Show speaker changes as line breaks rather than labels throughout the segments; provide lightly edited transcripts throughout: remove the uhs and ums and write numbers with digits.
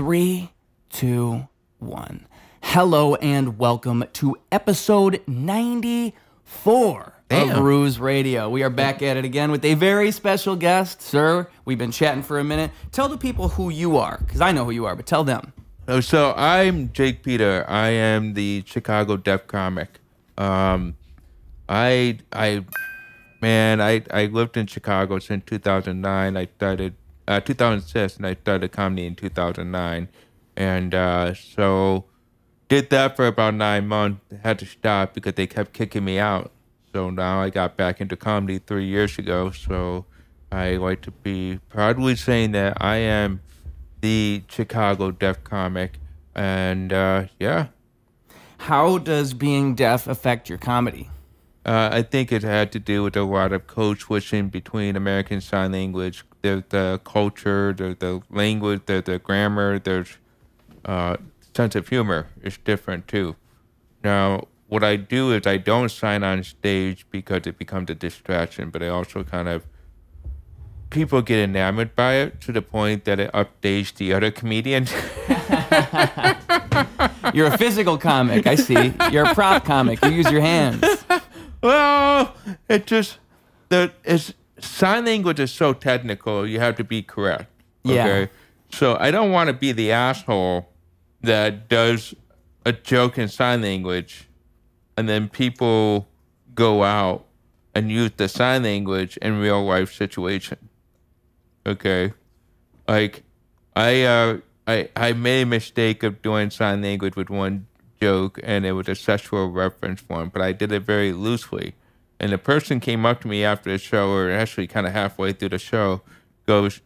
3, 2, 1. Hello and welcome to episode 94 of Ruse Radio. We are back at it again with a very special guest. Sir, we've been chatting for a minute. Tell the people who you are, because I know who you are, but tell them.
So I'm Jake Pita. I am the Chicago deaf comic. I lived in Chicago since 2009. I started 2006, and I started comedy in 2009, and so did that for about 9 months. Had to stop because they kept kicking me out. So now I got back into comedy 3 years ago. So I like to be proudly saying that I am the Chicago deaf comic, and yeah.
How does being deaf affect your comedy?
I think it had to do with a lot of code switching between American Sign Language. There's the culture, there's the language, there's the grammar, there's sense of humor is different too. Now, what I do is I don't sign on stage because it becomes a distraction, but I also people get enamored by it to the point that it updates the other comedians.
You're a physical comic, I see. You're a prop comic. You use your hands.
Well, sign language is so technical, you have to be correct. Okay? Yeah. So I don't want to be the asshole that does a joke in sign language and then people go out and use the sign language in real life situation. Okay? Like, I made a mistake of doing sign language with one joke, and it was a sexual reference one, but I did it very loosely. And the person came up to me after the show, or actually kind of halfway through the show, goes,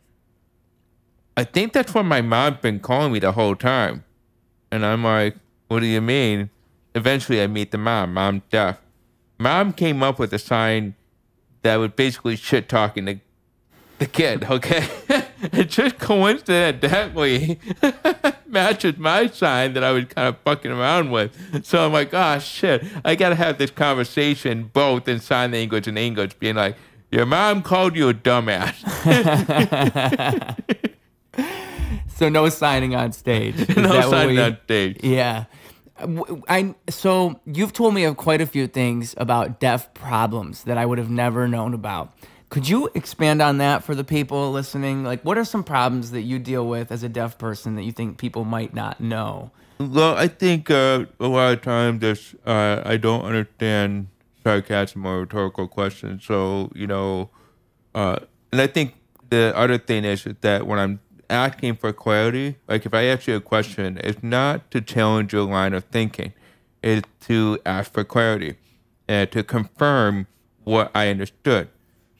"I think that's what my mom's been calling me the whole time." And I'm like, "What do you mean?" Eventually I meet the mom. Mom's deaf. Mom came up with a sign that was basically shit talking the kid, okay? It just coincidentally matches my sign that I was kind of fucking around with. So I'm like, oh, shit. I got to have this conversation both in sign language and English, being like, your mom called you a dumbass.
So no signing on stage.
No signing on stage.
Yeah. So you've told me of quite a few things about deaf problems that I would have never known about. Could you expand on that for the people listening? Like, what are some problems that you deal with as a deaf person that you think people might not know?
Well, I think a lot of times I don't understand sarcasm or rhetorical questions. So, and I think the other thing is that when I'm asking for clarity, like if I ask you a question, it's not to challenge your line of thinking. It's to ask for clarity and to confirm what I understood.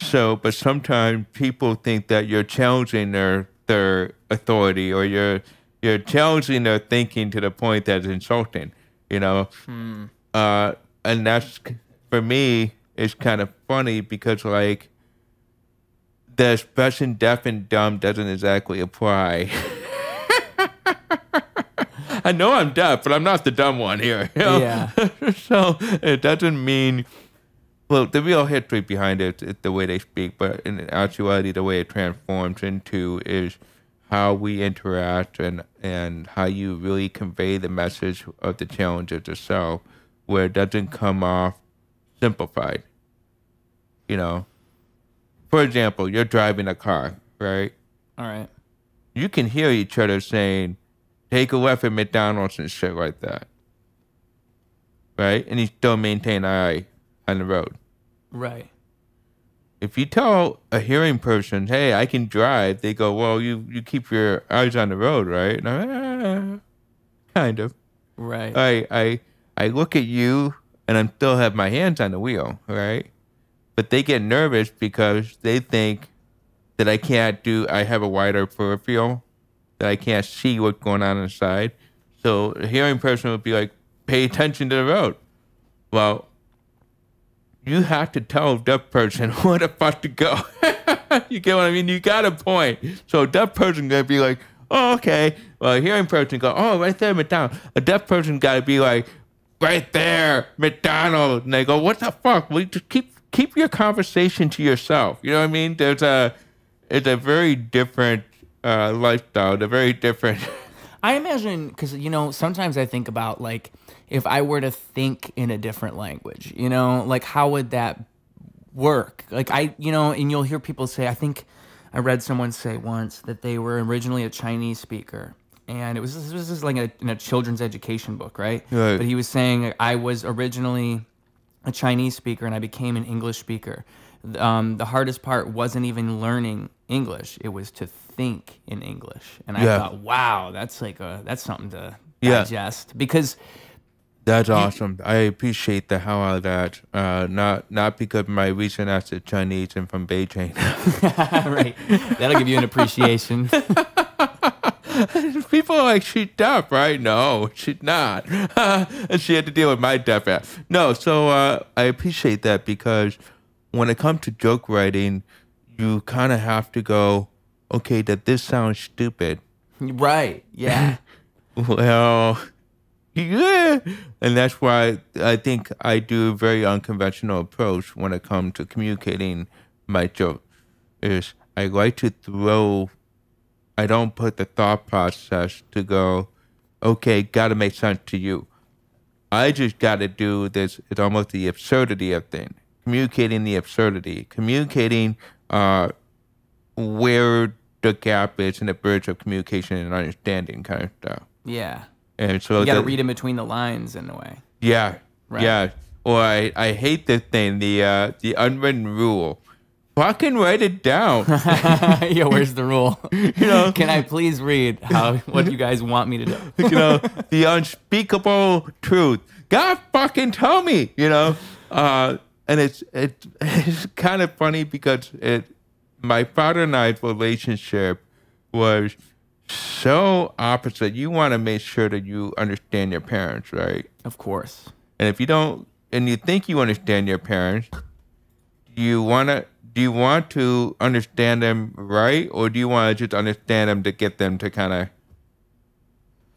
So, but sometimes people think that you're challenging their authority, or you're challenging their thinking to the point that it's insulting, And that's, for me, it's kind of funny because, like, the expression deaf and dumb doesn't exactly apply. I know I'm deaf, but I'm not the dumb one here.
Yeah.
So it doesn't mean... Well, the real history behind it is the way they speak, but in actuality, the way it transforms into is how we interact and how you really convey the message of the challenges itself, where it doesn't come off simplified. For example, you're driving a car, right?
All right.
You can hear each other saying, "Take a left at McDonald's" and shit like that, right? And you still maintain eye on the road.
Right.
If you tell a hearing person, "Hey, I can drive," they go, "Well, you keep your eyes on the road, right?" And I'm, kind of.
Right.
I look at you and I still have my hands on the wheel, right? But they get nervous because they think that I have a wider peripheral, that I can't see what's going on inside. So a hearing person would be like, "Pay attention to the road." Well, you have to tell a deaf person where the fuck to go. You get what I mean? You got a point. So a deaf person going to be like, "Oh, okay." Well, a hearing person go, "Oh, right there, McDonald's." A deaf person got to be like, "Right there, McDonald's." And they go, "What the fuck?" Well, just keep your conversation to yourself. You know what I mean? It's a very different lifestyle. A very different
I imagine, because, sometimes I think about, like, if I were to think in a different language, like, how would that work? Like, and you'll hear people say, I think I read someone say once that they were originally a Chinese speaker. And this was like in a children's education book, right?
Right.
But he was saying, I was originally a Chinese speaker and I became an English speaker. The hardest part wasn't even learning English; it was to think in English. And I thought, wow, that's something to digest, because
that's awesome. I appreciate the hell out of that. Not because of my recent accent Chinese and from Beijing.
Right, that'll give you an appreciation.
People are like, she's deaf, right? No, she's not. And she had to deal with my deaf ass. No, so I appreciate that, because when it comes to joke writing, you kind of have to go, okay, that this sounds stupid.
Right, yeah.
Well, yeah. And that's why I think I do a very unconventional approach when it comes to communicating my jokes. Is I like to I don't put the thought process to go, okay, got to make sense to you. I just got to do this. It's almost the absurdity of things. Communicating the absurdity. Communicating where the gap is in the bridge of communication and understanding kind of stuff.
Yeah.
And so
you got to read in between the lines in a way.
Yeah.
Right.
Yeah. Or I hate this thing, the unwritten rule. Fucking write it down.
Yeah, where's the rule? Can I please read what you guys want me to do?
The unspeakable truth. God fucking tell me, And it's kind of funny because my father and I's relationship was so opposite. You want to make sure that you understand your parents, right?
Of course.
And if you don't, and you think you understand your parents, do you want to understand them right, or do you want to just understand them to get them to kind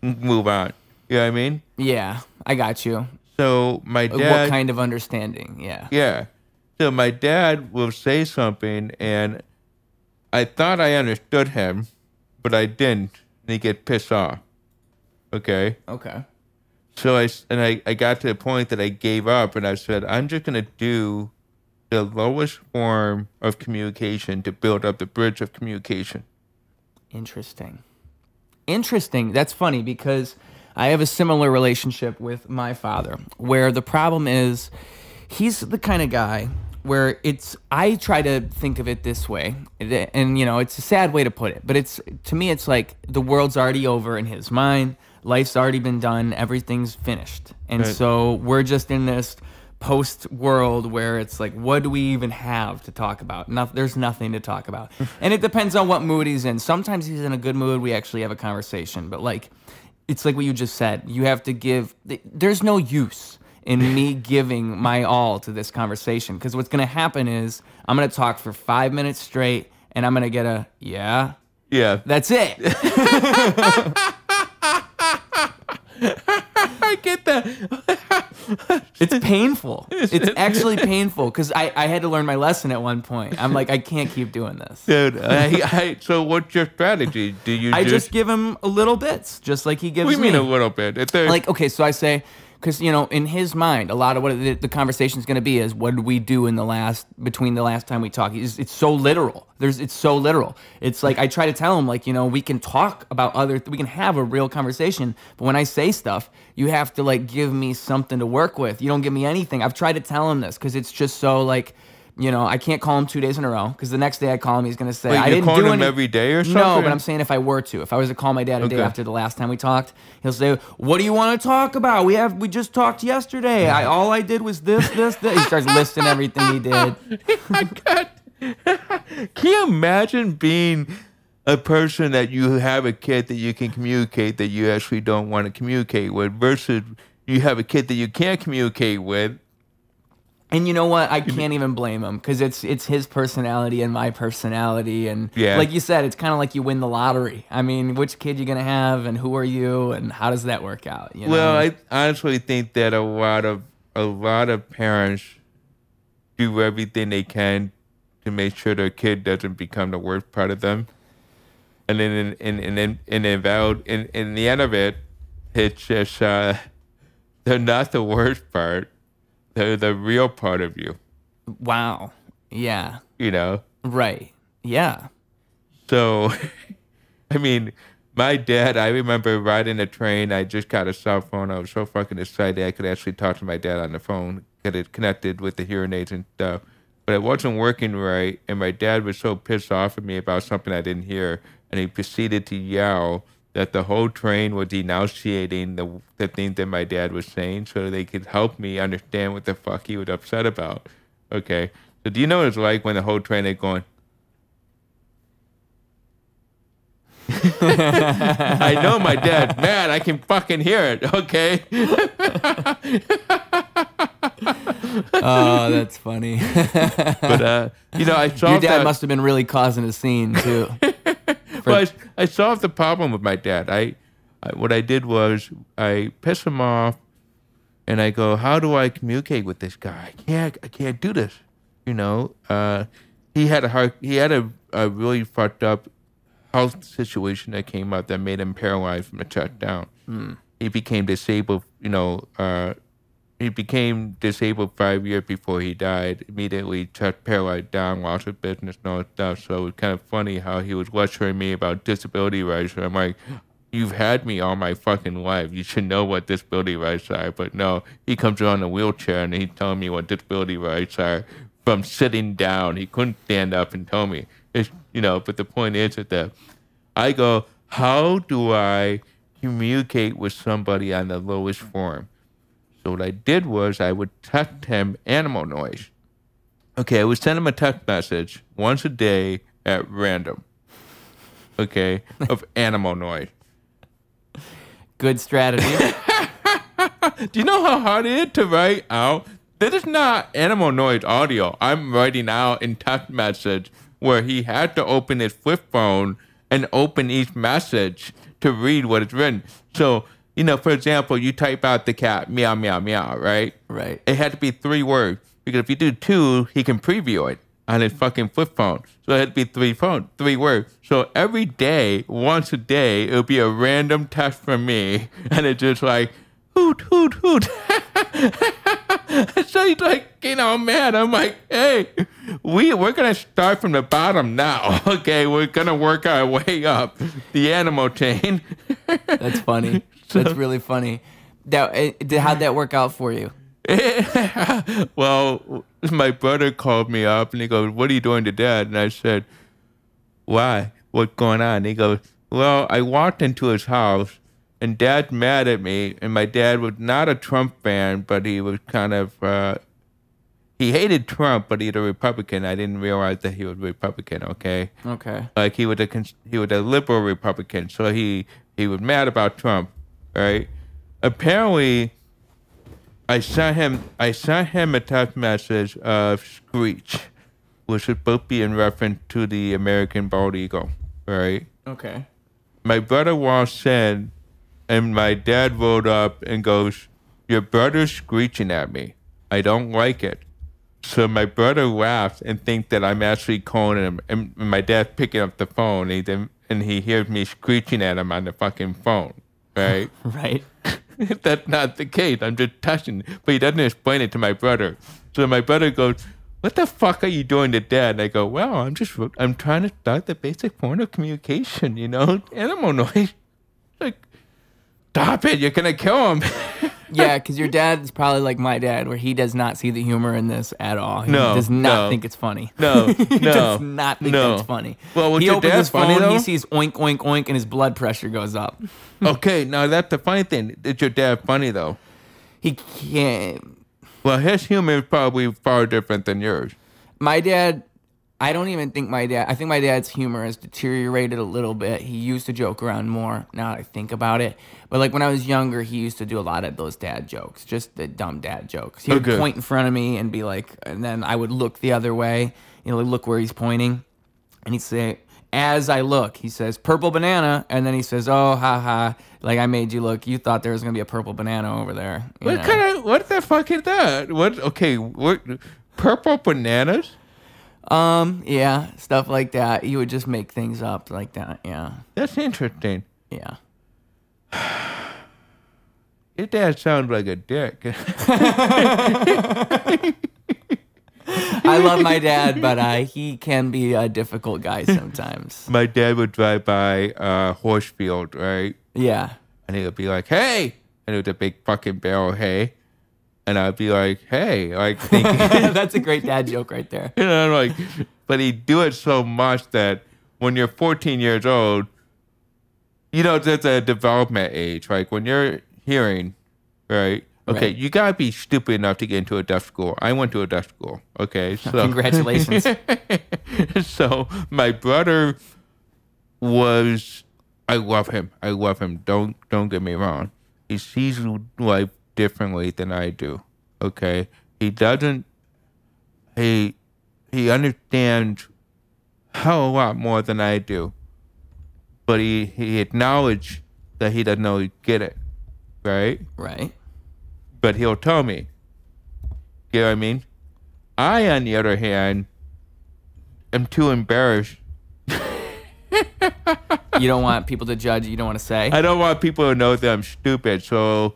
of move on? You know what I mean?
Yeah, I got you.
So my dad...
What kind of understanding? Yeah.
Yeah. So my dad will say something, and I thought I understood him, but I didn't, and he get pissed off. Okay?
Okay.
So I got to the point that I gave up, and I said, I'm just going to do the lowest form of communication to build up the bridge of communication.
Interesting. That's funny, because I have a similar relationship with my father, where the problem is he's the kind of guy where I try to think of it this way, and it's a sad way to put it, but to me it's like the world's already over in his mind, life's already been done, everything's finished, and
right.
So we're just in this post world where it's like, what do we even have to talk about? There's nothing to talk about. And it depends on what mood he's in. Sometimes he's in a good mood, we actually have a conversation, but like, it's like what you just said. You have to there's no use in me giving my all to this conversation, because what's going to happen is I'm going to talk for 5 minutes straight and I'm going to get a, yeah. That's it.
I get that.
It's painful. It's actually painful, because I had to learn my lesson at one point. I'm like, I can't keep doing this.
Dude, so what's your strategy? Do you
just give him a little bits, just like he gives me.
What do you mean a little bit?
Like, okay, so I say, because, in his mind, a lot of what the conversation is going to be is, what did we do between the last time we talked? It's so literal. It's so literal. It's like, I try to tell him, like, we can talk about we can have a real conversation, but when I say stuff, you have to, like, give me something to work with. You don't give me anything. I've tried to tell him this, because it's just so, like, I can't call him 2 days in a row, because the next day I call him, he's going to say, I didn't do anything.
You call him every day or something?
No, but I'm saying if I were to. If I was to call my dad a day after the last time we talked, he'll say, what do you want to talk about? We just talked yesterday. All I did was this. He starts listing everything he did.
Can you imagine being a person that you have a kid that you can communicate that you actually don't want to communicate with, versus you have a kid that you can't communicate with?
And you know what? I can't even blame him, because it's his personality and my personality. And like you said, it's kind of like you win the lottery. I mean, which kid you going to have, and who are you, and how does that work out?
Well, I honestly think that a lot of parents do everything they can to make sure their kid doesn't become the worst part of them. And then in the end of it, it's just they're not the worst part. They're the real part of you.
Wow. Yeah.
You know?
Right. Yeah.
So, I mean, my dad, I remember riding a train. I just got a cell phone. I was so fucking excited I could actually talk to my dad on the phone, get it connected with the hearing aids and stuff. But it wasn't working right, and my dad was so pissed off at me about something I didn't hear, and he proceeded to yell that the whole train was enunciating the thing that my dad was saying so they could help me understand what the fuck he was upset about. Okay? So do you know what it's like when the whole train is going... I know my dad's mad. I can fucking hear it, okay?
Oh, that's funny.
But, I solved
your dad must have been really causing a scene, too.
Well, I solved the problem with my dad. What I did was I pissed him off, and I go, how do I communicate with this guy? I can't do this. He had a really fucked up health situation that came up that made him paralyzed from the chest down. He became disabled, he became disabled 5 years before he died. Immediately chest paralyzed down, lost his business and all that stuff. So it was kind of funny how he was lecturing me about disability rights. And I'm like, you've had me all my fucking life. You should know what disability rights are. But no, he comes around in a wheelchair and he's telling me what disability rights are from sitting down. He couldn't stand up and tell me. But the point is that I go, how do I communicate with somebody on the lowest form? So what I did was I would text him animal noise. Okay, I would send him a text message once a day at random. Okay, of animal noise.
Good strategy.
Do you know how hard it is to write out? This is not animal noise audio. I'm writing out in text message where he had to open his flip phone and open each message to read what is written. So, for example, you type out the cat, meow, meow, meow, right?
Right.
It had to be 3 words. Because if you do 2, he can preview it on his fucking flip phone. So it had to be 3 words. So every day, once a day, it would be a random text from me. And it's just like, hoot, hoot, hoot. So he's like, mad. I'm like, hey, we're going to start from the bottom now. Okay, we're going to work our way up the animal chain.
That's funny. That's really funny. How'd that work out for you?
Well, my brother called me up and he goes, what are you doing to Dad? And I said, why? What's going on? And he goes, well, I walked into his house and Dad's mad at me, and my dad was not a Trump fan, but he was kind of, he hated Trump, but he's a Republican. I didn't realize that he was a Republican, okay?
Okay.
Like he was a liberal Republican, so he was mad about Trump, right? Apparently, I sent him a text message of screech, which is supposed to be in reference to the American bald eagle, right?
Okay.
My brother walks in, and my dad rolled up and goes, your brother's screeching at me. I don't like it. So my brother laughs and thinks that I'm actually calling him. And my dad's picking up the phone, and he hears me screeching at him on the fucking phone, right?
Right.
That's not the case. I'm just touching. But he doesn't explain it to my brother. So my brother goes, what the fuck are you doing to Dad? And I go, well, I'm trying to start the basic form of communication, animal noise. Like, stop it, you're going to kill him.
Yeah, because your dad's probably like my dad, where he does not see the humor in this at all. He does not think it's funny.
No,
he does not think it's funny.
Well,
he opens his phone,
funny,
he sees oink, oink, oink, and his blood pressure goes up.
Okay, now that's the funny thing. Is your dad funny, though?
He can't.
Well, his humor is probably far different than yours.
My dad, I don't even think I think my dad's humor has deteriorated a little bit. He used to joke around more, now that I think about it. But like when I was younger, he used to do a lot of those dad jokes, just the dumb dad jokes. He would point in front of me and be like, and then I would look the other way, look where he's pointing. And he'd say, as I look, he says, purple banana. And then he says, oh, ha ha, like I made you look. You thought there was going to be a purple banana over there.
What the fuck is that? What purple bananas?
Yeah, stuff like that. He would just make things up like that. Yeah.
That's interesting.
Yeah.
Your dad sounds like a dick.
I love my dad, but he can be a difficult guy sometimes.
My dad would drive by horse field, right?
Yeah.
And he would be like, hey. And it was a big fucking barrel of hay. And I'd be like, hey. Like thinking,
that's a great dad joke right there.
You know, like, but he'd do it so much that when you're 14 years old, you know, there's a development age. Like when you're hearing, right? Okay, you gotta be stupid enough to get into a deaf school. I went to a deaf school. Okay, so
congratulations.
So my brother was, I love him. I love him. Don't get me wrong. He sees life differently than I do. Okay, he doesn't. He understands a lot more than I do. But he acknowledged that he doesn't know he get it, right?
Right.
But he'll tell me. You know what I mean? I, on the other hand, am too embarrassed.
You don't want people to judge. You don't want to say.
I don't want people to know that I'm stupid. So,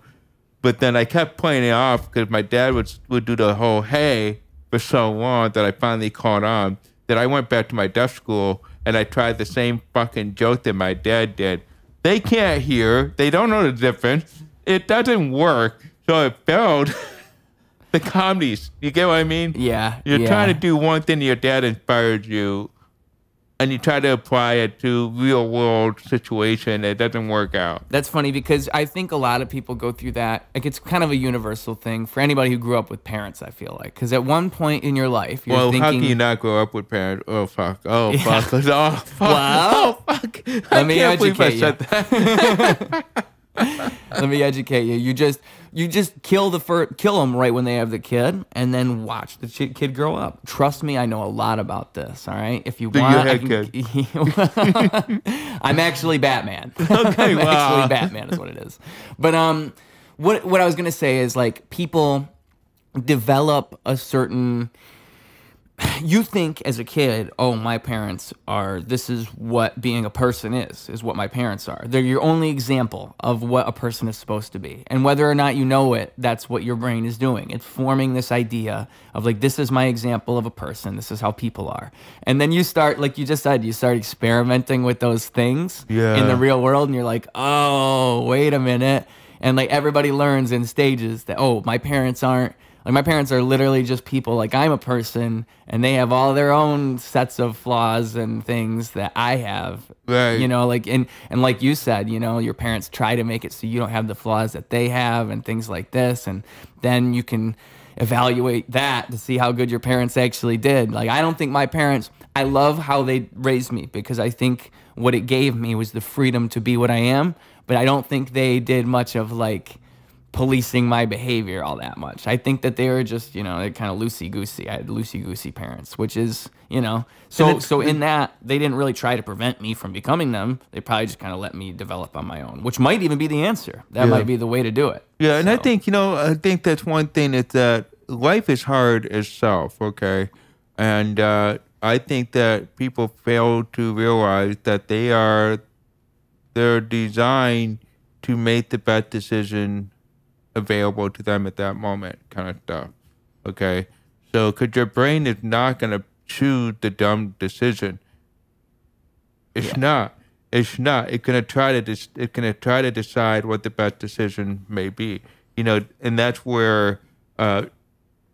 but then I kept playing it off because my dad would do the whole hey for so long that I finally caught on. That I went back to my deaf school and I tried the same fucking joke that my dad did. They can't hear. They don't know the difference. It doesn't work. So it failed the comedies. You get what I mean?
Yeah.
You're trying to do one thing your dad inspired you, and you try to apply it to real world situation. It doesn't work out.
That's funny because I think a lot of people go through that. Like it's kind of a universal thing for anybody who grew up with parents, I feel like. Because at one point in your life, you're thinking...
Well, how can you not grow up with parents? Oh, fuck. Oh, fuck. Oh, fuck.
Well,
oh, fuck.
Let me educate you. Let me educate you. You just kill them right when they have the kid, and then watch the kid grow up. Trust me, I know a lot about this. All right, if you want, I'm actually Batman.
Okay,
I'm actually Batman is what it is. But what I was gonna say is like people develop a certain. You think as a kid, oh, my parents are, this is what being a person is what my parents are. They're your only example of what a person is supposed to be. And whether or not you know it, that's what your brain is doing. It's forming this idea of like, this is my example of a person. This is how people are. And then you start, like you just said, you start experimenting with those things in the real world. And you're like, oh, wait a minute. And like everybody learns in stages that, oh, my parents aren't. Like my parents are literally just people. Like I'm a person, and they have all their own sets of flaws and things that I have.
Right.
You know, like and like you said, you know, your parents try to make it so you don't have the flaws that they have and things like this, and then you can evaluate that to see how good your parents actually did. Like I don't think my parents. I love how they raised me because I think what it gave me was the freedom to be what I am. But I don't think they did much of like policing my behavior all that much. I think that they were just, you know, they're kind of loosey-goosey. I had loosey-goosey parents, which is, you know, so in that, they didn't really try to prevent me from becoming them. They probably just kind of let me develop on my own, which might even be the answer. That might be the way to do it.
Yeah, and I think, you know, I think that's one thing is that life is hard itself, okay? And I think that people fail to realize that they're designed to make the best decision available to them at that moment, kind of stuff. Okay, so because your brain is not gonna choose the dumb decision. It's not. It's not. It's gonna try to decide what the best decision may be. You know, and that's where.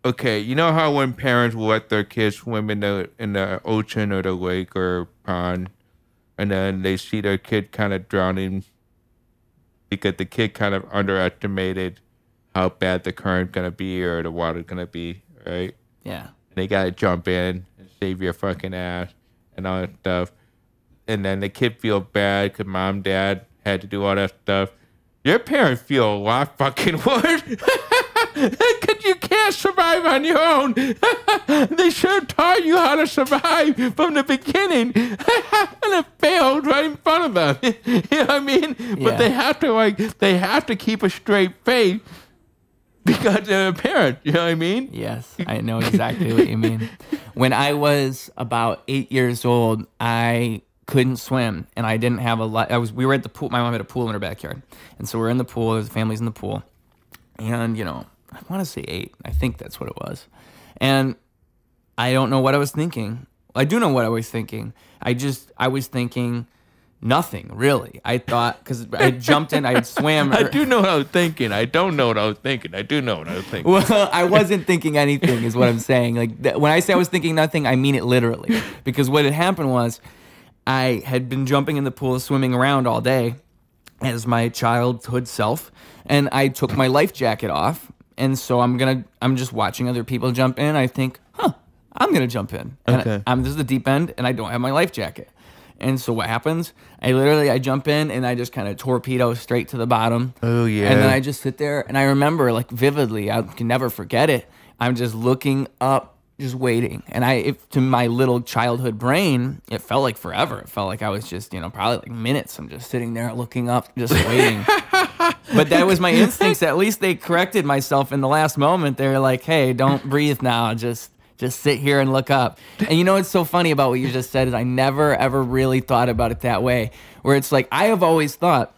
Okay, you know how when parents will let their kids swim in the ocean or the lake or pond, and then they see their kid kind of drowning because the kid kind of underestimated how bad the current's going to be or the water's going to be, right?
Yeah.
And they got to jump in and save your fucking ass and all that stuff. And then the kid feel bad because mom, dad had to do all that stuff. Your parents feel a lot fucking worse because you can't survive on your own. They should have taught you how to survive from the beginning, and it failed right in front of them. You know what I mean? Yeah. But they have to keep a straight face Because they're a parent, you know what I mean?
Yes, I know exactly what you mean. When I was about 8 years old, I couldn't swim, and I didn't have a lot. We were at the pool. My mom had a pool in her backyard, and so we're in the pool. There's families in the pool, and I want to say 8. I think that's what it was, and I don't know what I was thinking. I do know what I was thinking. I was thinking nothing, really. I thought, because I jumped in, I swam.
I do know what I was thinking. I don't know what I was thinking. I do know what I was thinking.
Well, I wasn't thinking anything, is what I'm saying. When I say I was thinking nothing, I mean it literally. Because what had happened was, I had been jumping in the pool, swimming around all day as my childhood self, and I took my life jacket off, and so I'm just watching other people jump in. I think, I'm gonna jump in. And
Okay.
This is the deep end, and I don't have my life jacket. And so what happens? I jump in, and I just kind of torpedo straight to the bottom.
Oh, yeah.
And then I just sit there, and I remember, vividly, I can never forget it. I'm just looking up, just waiting. And to my little childhood brain, it felt like forever. It felt like I was just, probably like minutes. I'm just sitting there looking up, just waiting. But that was my instincts. At least they corrected myself in the last moment. They were like, hey, don't breathe now. Just sit here and look up. And what's so funny about what you just said is I never, ever really thought about it that way. Where it's like, I have always thought,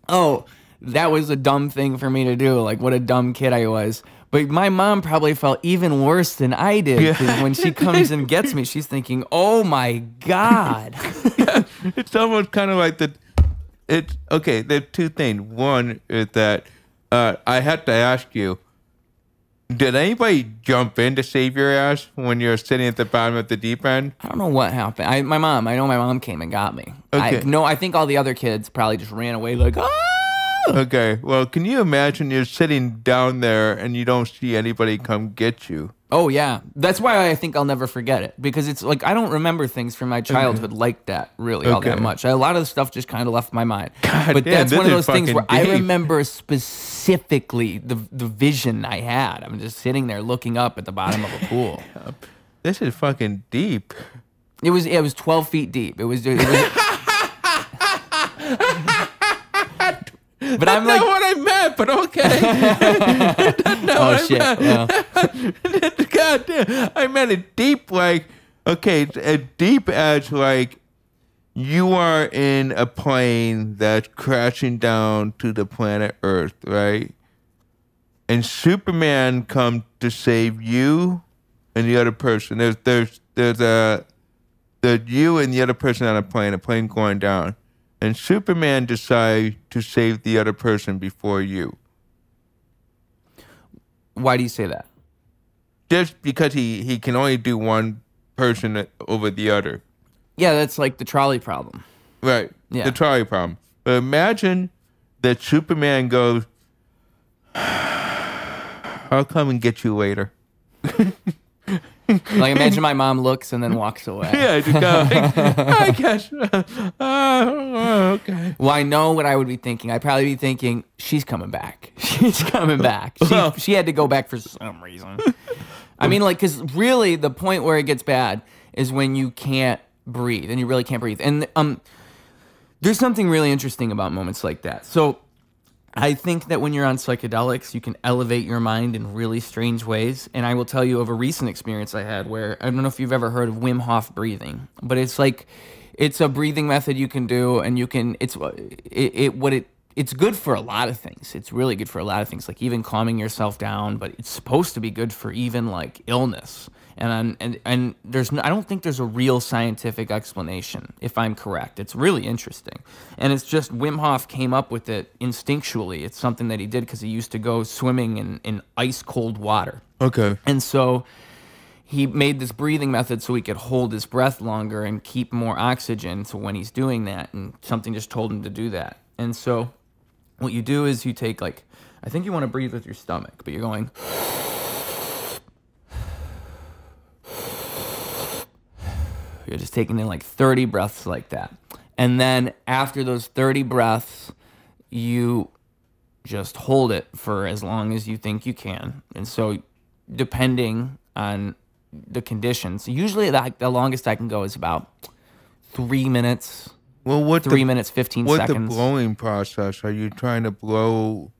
oh, that was a dumb thing for me to do. Like, what a dumb kid I was. But my mom probably felt even worse than I did. Because when she comes and gets me, she's thinking, oh, my God.
Yeah, it's almost kind of like okay, there are two things. One is that I had to ask you, did anybody jump in to save your ass when you're sitting at the bottom of the deep end?
I don't know what happened. I know my mom came and got me.
Okay.
I think all the other kids probably just ran away like, ah!
Okay, well, can you imagine you're sitting down there and you don't see anybody come get you?
Oh, yeah. That's why I think I'll never forget it. Because it's like, I don't remember things from my childhood like that, really, all that much. A lot of the stuff just kind of left my mind. But that's one of those things where I remember specifically the vision I had. I'm just sitting there looking up at the bottom of a pool.
This is fucking deep.
It was 12 feet deep. It was But I'm
That's
like,
not what I meant, but okay. That's not what I
shit.
meant.
Well.
God damn. I meant a deep, a deep as, you are in a plane that's crashing down to the planet Earth, right? And Superman comes to save you and the other person. There's you and the other person on a plane going down. And Superman decides to save the other person before you.
Why do you say that?
Just because he can only do one person over the other.
Yeah, that's like the trolley problem.
Right.
Yeah.
The trolley problem. But imagine that Superman goes, I'll come and get you later.
Like, imagine my mom looks and then walks away.
Yeah, just go, I guess. Okay.
Well, I know what I would be thinking. I'd probably be thinking, she's coming back. She's coming back. She had to go back for some reason. I mean, because really the point where it gets bad is when you can't breathe, and you really can't breathe. And there's something really interesting about moments like that. So I think that when you're on psychedelics, you can elevate your mind in really strange ways. And I will tell you of a recent experience I had where, I don't know if you've ever heard of Wim Hof breathing, but it's a breathing method you can do, and it's good for a lot of things. It's really good for a lot of things, like even calming yourself down, but it's supposed to be good for even like illness. And I don't think there's a real scientific explanation, if I'm correct. It's really interesting. And it's just Wim Hof came up with it instinctually. It's something that he did because he used to go swimming in ice cold water.
Okay.
And so he made this breathing method so he could hold his breath longer and keep more oxygen. So when he's doing that, and something just told him to do that. And so what you do is you take I think you want to breathe with your stomach, but you're going... You're just taking in 30 breaths like that. And then after those 30 breaths, you just hold it for as long as you think you can. And so depending on the conditions, usually the longest I can go is about 3 minutes.
Well,
3 minutes, 15 seconds.
What's the blowing process? Are you trying to blow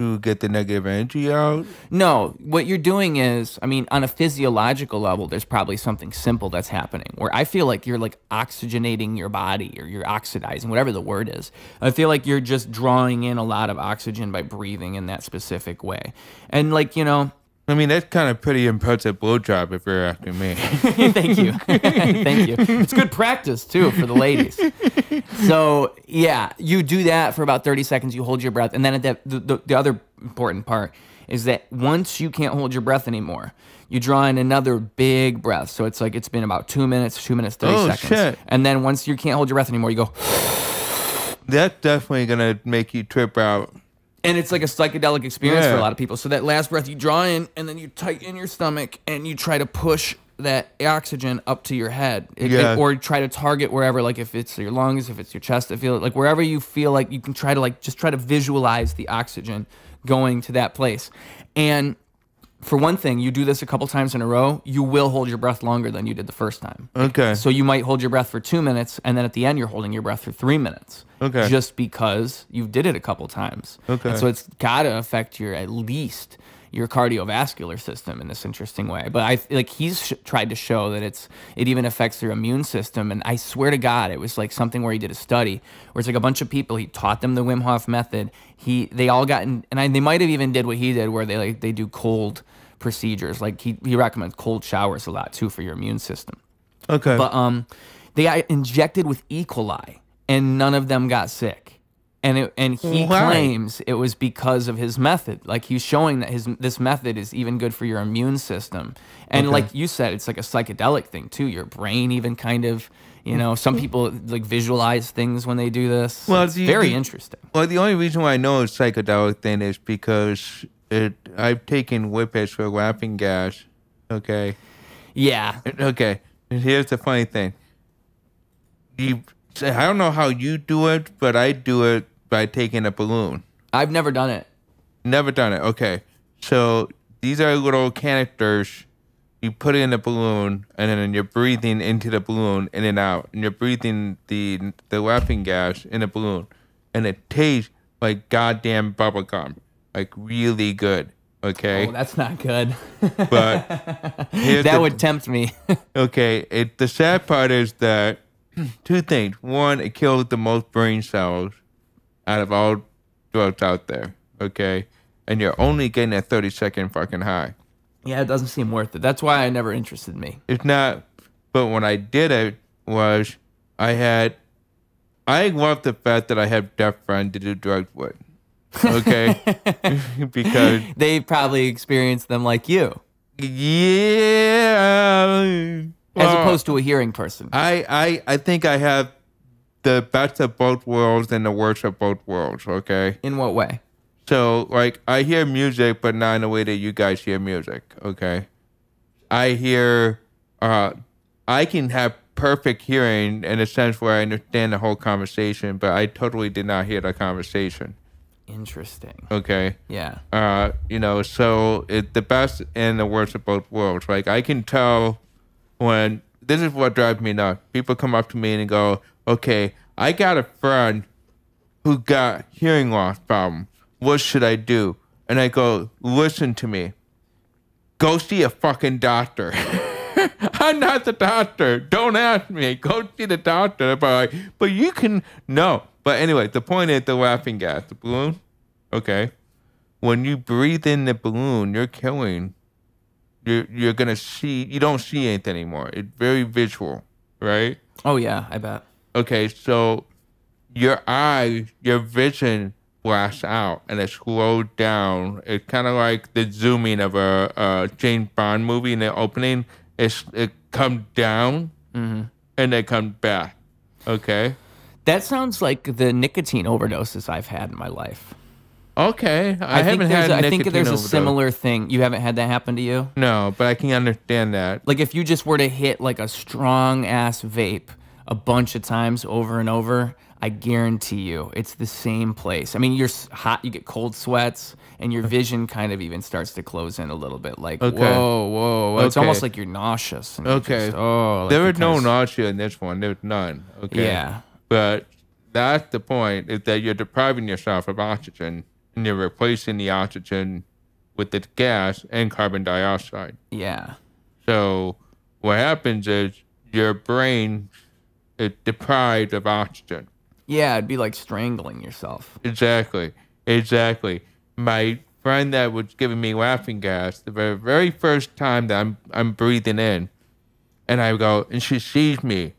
to get the negative energy out?
No, what you're doing is, I mean, on a physiological level, there's probably something simple that's happening where I feel like you're like oxygenating your body or you're oxidizing, whatever the word is. I feel like you're just drawing in a lot of oxygen by breathing in that specific way. And like, you know,
I mean, that's kind of pretty impressive blowjob if you're asking me.
Thank you. Thank you. It's good practice, too, for the ladies. So, yeah, you do that for about 30 seconds. You hold your breath. And then at the other important part is that once you can't hold your breath anymore, you draw in another big breath. So it's like it's been about 2 minutes, 30 seconds.
Shit.
And then once you can't hold your breath anymore, you go.
That's definitely going to make you trip out.
And it's like a psychedelic experience for a lot of people. So that last breath you draw in, and then you tighten your stomach, and you try to push that oxygen up to your head, or try to target wherever, like if it's your lungs, if it's your chest, like wherever you feel like you can try to just try to visualize the oxygen going to that place. And for one thing, you do this a couple times in a row, you will hold your breath longer than you did the first time.
Okay.
So you might hold your breath for 2 minutes, and then at the end, you're holding your breath for 3 minutes.
Okay.
Just because you did it a couple times.
Okay.
And so it's got to affect at least your cardiovascular system in this interesting way. But he's tried to show that it even affects your immune system. And I swear to God, it was like something where he did a study where it's like a bunch of people, he taught them the Wim Hof method. They all got in, and they might have even did what he did where they do cold procedures. Like he recommends cold showers a lot too for your immune system.
Okay.
But they got injected with E. coli and none of them got sick. And he claims it was because of his method. Like he's showing that this method is even good for your immune system. And like you said, it's like a psychedelic thing too. Your brain even kind of, some people like visualize things when they do this. Well, it's very interesting.
Well, the only reason why I know it's psychedelic thing is because I've taken whippets for laughing gas. Okay.
Yeah.
Okay. And here's the funny thing. I don't know how you do it, but I do it by taking a balloon.
I've never done it.
Never done it. Okay. So these are little canisters. You put it in a balloon, and then you're breathing into the balloon in and out. And you're breathing the laughing gas in a balloon. And it tastes like goddamn bubblegum. Like really good. Okay.
Oh, that's not good.
But
that would tempt me.
Okay. The sad part is that two things. One, it kills the most brain cells out of all drugs out there. Okay. And you're only getting a 30-second fucking high.
Yeah, it doesn't seem worth it. That's why it never interested me.
It's not. But when I did it was I love the fact that I have deaf friends to do drugs with. Okay. Because
they probably experienced them like you.
Yeah.
As opposed to a hearing person.
I think I have the best of both worlds and the worst of both worlds, okay?
In what way?
So, like, I hear music, but not in the way that you guys hear music, okay? I can have perfect hearing in a sense where I understand the whole conversation, but I totally did not hear the conversation.
Interesting.
Okay.
Yeah.
So it's the best and the worst of both worlds. Like, I can tell when this is what drives me nuts. People come up to me and go, okay, I got a friend who got hearing loss problem. What should I do? And I go, listen to me. Go see a fucking doctor. I'm not the doctor. Don't ask me. Go see the doctor. But you can, no. But anyway, the point is the laughing gas, the balloon. Okay. When you breathe in the balloon, you're killing. You're going to see, you don't see anything anymore. It's very visual, right?
Oh, yeah, I bet.
Okay, so your vision blasts out and it slows down. It's kind of like the zooming of a James Bond movie in the opening. It comes down and then comes back. Okay?
That sounds like the nicotine overdoses I've had in my life.
Okay. I think
there's a similar thing. You haven't had that happen to you?
No, but I can understand that.
Like if you just were to hit like a strong ass vape a bunch of times over and over, I guarantee you it's the same place. I mean, you're hot, you get cold sweats, and your vision kind of even starts to close in a little bit. Like, whoa. It's almost like you're nauseous. And
okay. There was no nausea in this one. There was none. Okay.
Yeah.
But that's the point, is that you're depriving yourself of oxygen. and you're replacing the oxygen with the gas and carbon dioxide.
Yeah.
So what happens is your brain is deprived of oxygen.
Yeah, it'd be like strangling yourself.
Exactly. My friend that was giving me laughing gas, the very first time that I'm breathing in, and I go, and she sees me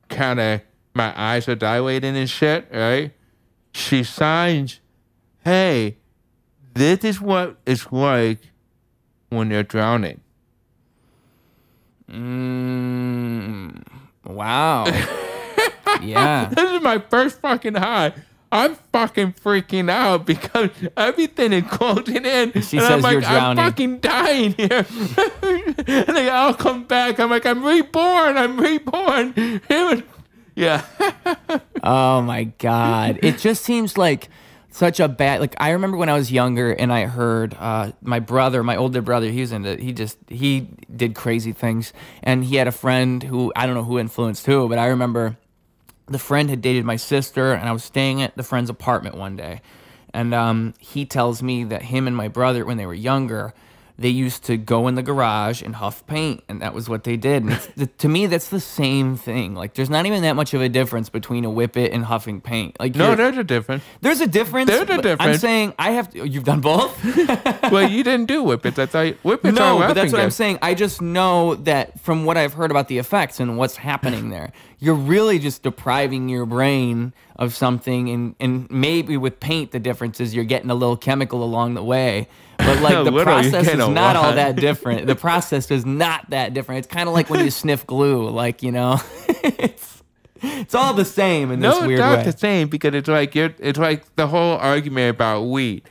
kind of, my eyes are dilating and shit, right? She signs, hey, this is what it's like when you're drowning.
Wow. Yeah.
This is my first fucking high. I'm fucking freaking out because everything is closing in.
She says I'm like, you're drowning.
I'm fucking dying here. And I'll come back. I'm like, I'm reborn. Yeah.
Oh my God. It just seems like such a bad, like I remember when I was younger and I heard my older brother, he did crazy things. And he had a friend who, I don't know who influenced who, but I remember the friend had dated my sister, and I was staying at the friend's apartment one day. And he tells me that him and my brother, when they were younger, they used to go in the garage and huff paint, and that was what they did. And to me, that's the same thing. Like, there's not even that much of a difference between a whippet and huffing paint. Like,
no, there's a difference.
There's a difference. I'm saying you've done both?
Well, you didn't do whippets. I thought whippets are
No, but that's what I'm saying. I just know that from what I've heard about the effects and what's happening there, you're really just depriving your brain of something. And maybe with paint, the difference is you're getting a little chemical along the way. But like the process is not all that different. The process is not that different. It's kind of like when you sniff glue. Like, it's all the same in this weird way.
No, it's not the same because it's like the whole argument about weed.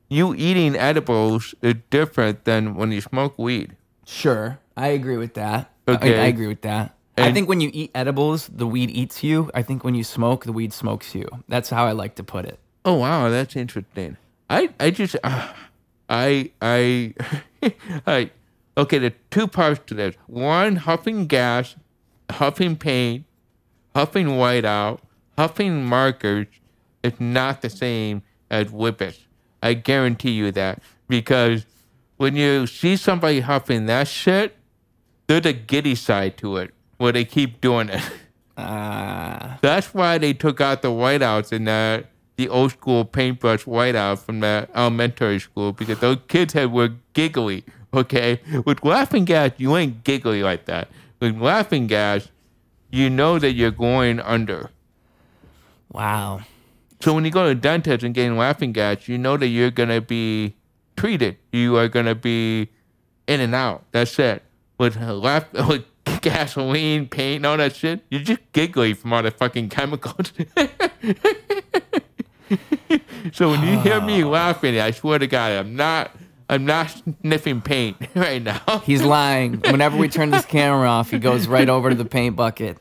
You eating edibles is different than when you smoke weed.
Sure, I agree with that.
Okay.
I agree with that. I think when you eat edibles, the weed eats you. I think when you smoke, the weed smokes you. That's how I like to put it.
Oh wow, that's interesting. Okay, there are two parts to this. One, huffing gas, huffing paint, huffing whiteout, huffing markers is not the same as whippets. I guarantee you that. Because when you see somebody huffing that shit, there's a giddy side to it where they keep doing it. That's why they took out the whiteouts in the old school paintbrush whiteout from the elementary school, because those kids were giggly, okay? With laughing gas, you ain't giggly like that. With laughing gas, you know that you're going under.
Wow.
So when you go to the dentist and getting laughing gas, you know that you're going to be treated. You are going to be in and out. That's it. With gasoline, paint, and all that shit, you're just giggly from all the fucking chemicals. So when you hear me laughing, I swear to God, I'm not sniffing paint right now.
He's lying. Whenever we turn this camera off, he goes right over to the paint bucket.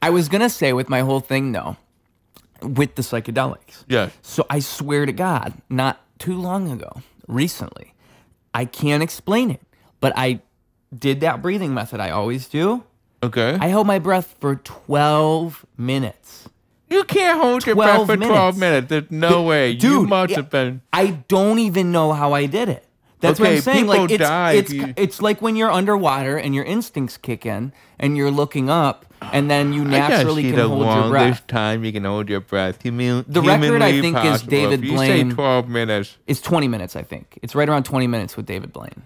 I was going to say with my whole thing, though, with the psychedelics.
Yes.
So I swear to God, not too long ago, recently, I can't explain it, but I did that breathing method I always do.
Okay.
I held my breath for 12 minutes.
You can't hold your breath for 12 minutes. There's no way.
Dude,
you must have been.
I don't even know how I did it. That's what I'm saying. Like it's like when you're underwater and your instincts kick in and you're looking up and then you naturally can hold your breath.
This time you can hold your breath.
The record I think is David Blaine.
You say 12 minutes.
It's 20 minutes, I think. It's right around 20 minutes with David Blaine.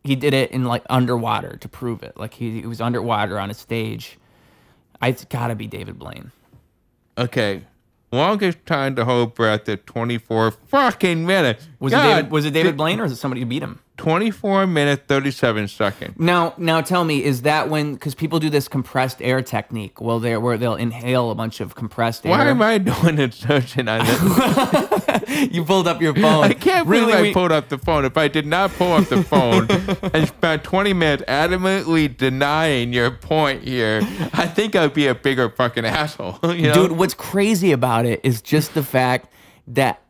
He did it in like underwater to prove it. Like he was underwater on a stage. It's got to be David Blaine.
Okay. Longest time to hold breath at 24 fucking minutes.
Was it David Blaine or is it somebody who beat him?
24 minutes, 37 seconds.
Now tell me, is that when, because people do this compressed air technique, where they'll inhale a bunch of compressed air?
Why am I doing a searching on this?
You pulled up your phone.
I can't believe I pulled up the phone. If I did not pull up the phone and spent 20 minutes adamantly denying your point here, I think I'd be a bigger fucking asshole. You know?
Dude, what's crazy about it is just the fact that,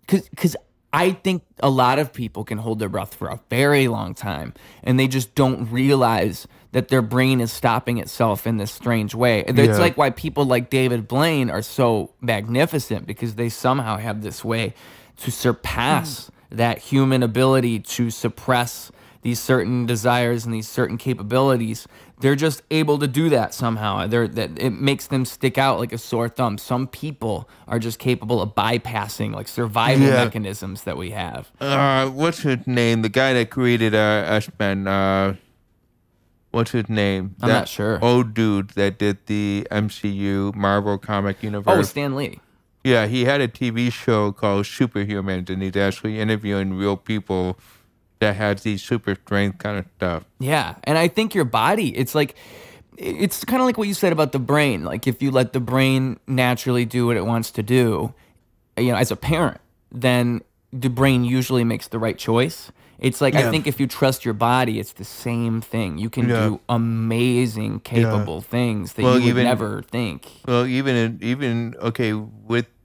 because I think a lot of people can hold their breath for a very long time, and they just don't realize that their brain is stopping itself in this strange way. It's like why people like David Blaine are so magnificent, because they somehow have this way to surpass that human ability to suppress these certain desires and these certain capabilities. They're just able to do that somehow. It makes them stick out like a sore thumb. Some people are just capable of bypassing like survival mechanisms that we have.
What's his name? The guy that created X-Men. What's his name?
I'm not sure.
Old dude that did the MCU Marvel comic universe.
Oh, Stan Lee.
Yeah, he had a TV show called Superhumans, and he's actually interviewing real people that has these super strength kind of stuff.
Yeah, and I think your body, it's kind of like what you said about the brain. Like if you let the brain naturally do what it wants to do, as a parent, then the brain usually makes the right choice. It's like, I think if you trust your body, it's the same thing. You can do amazing, capable things that you would never think.
Well,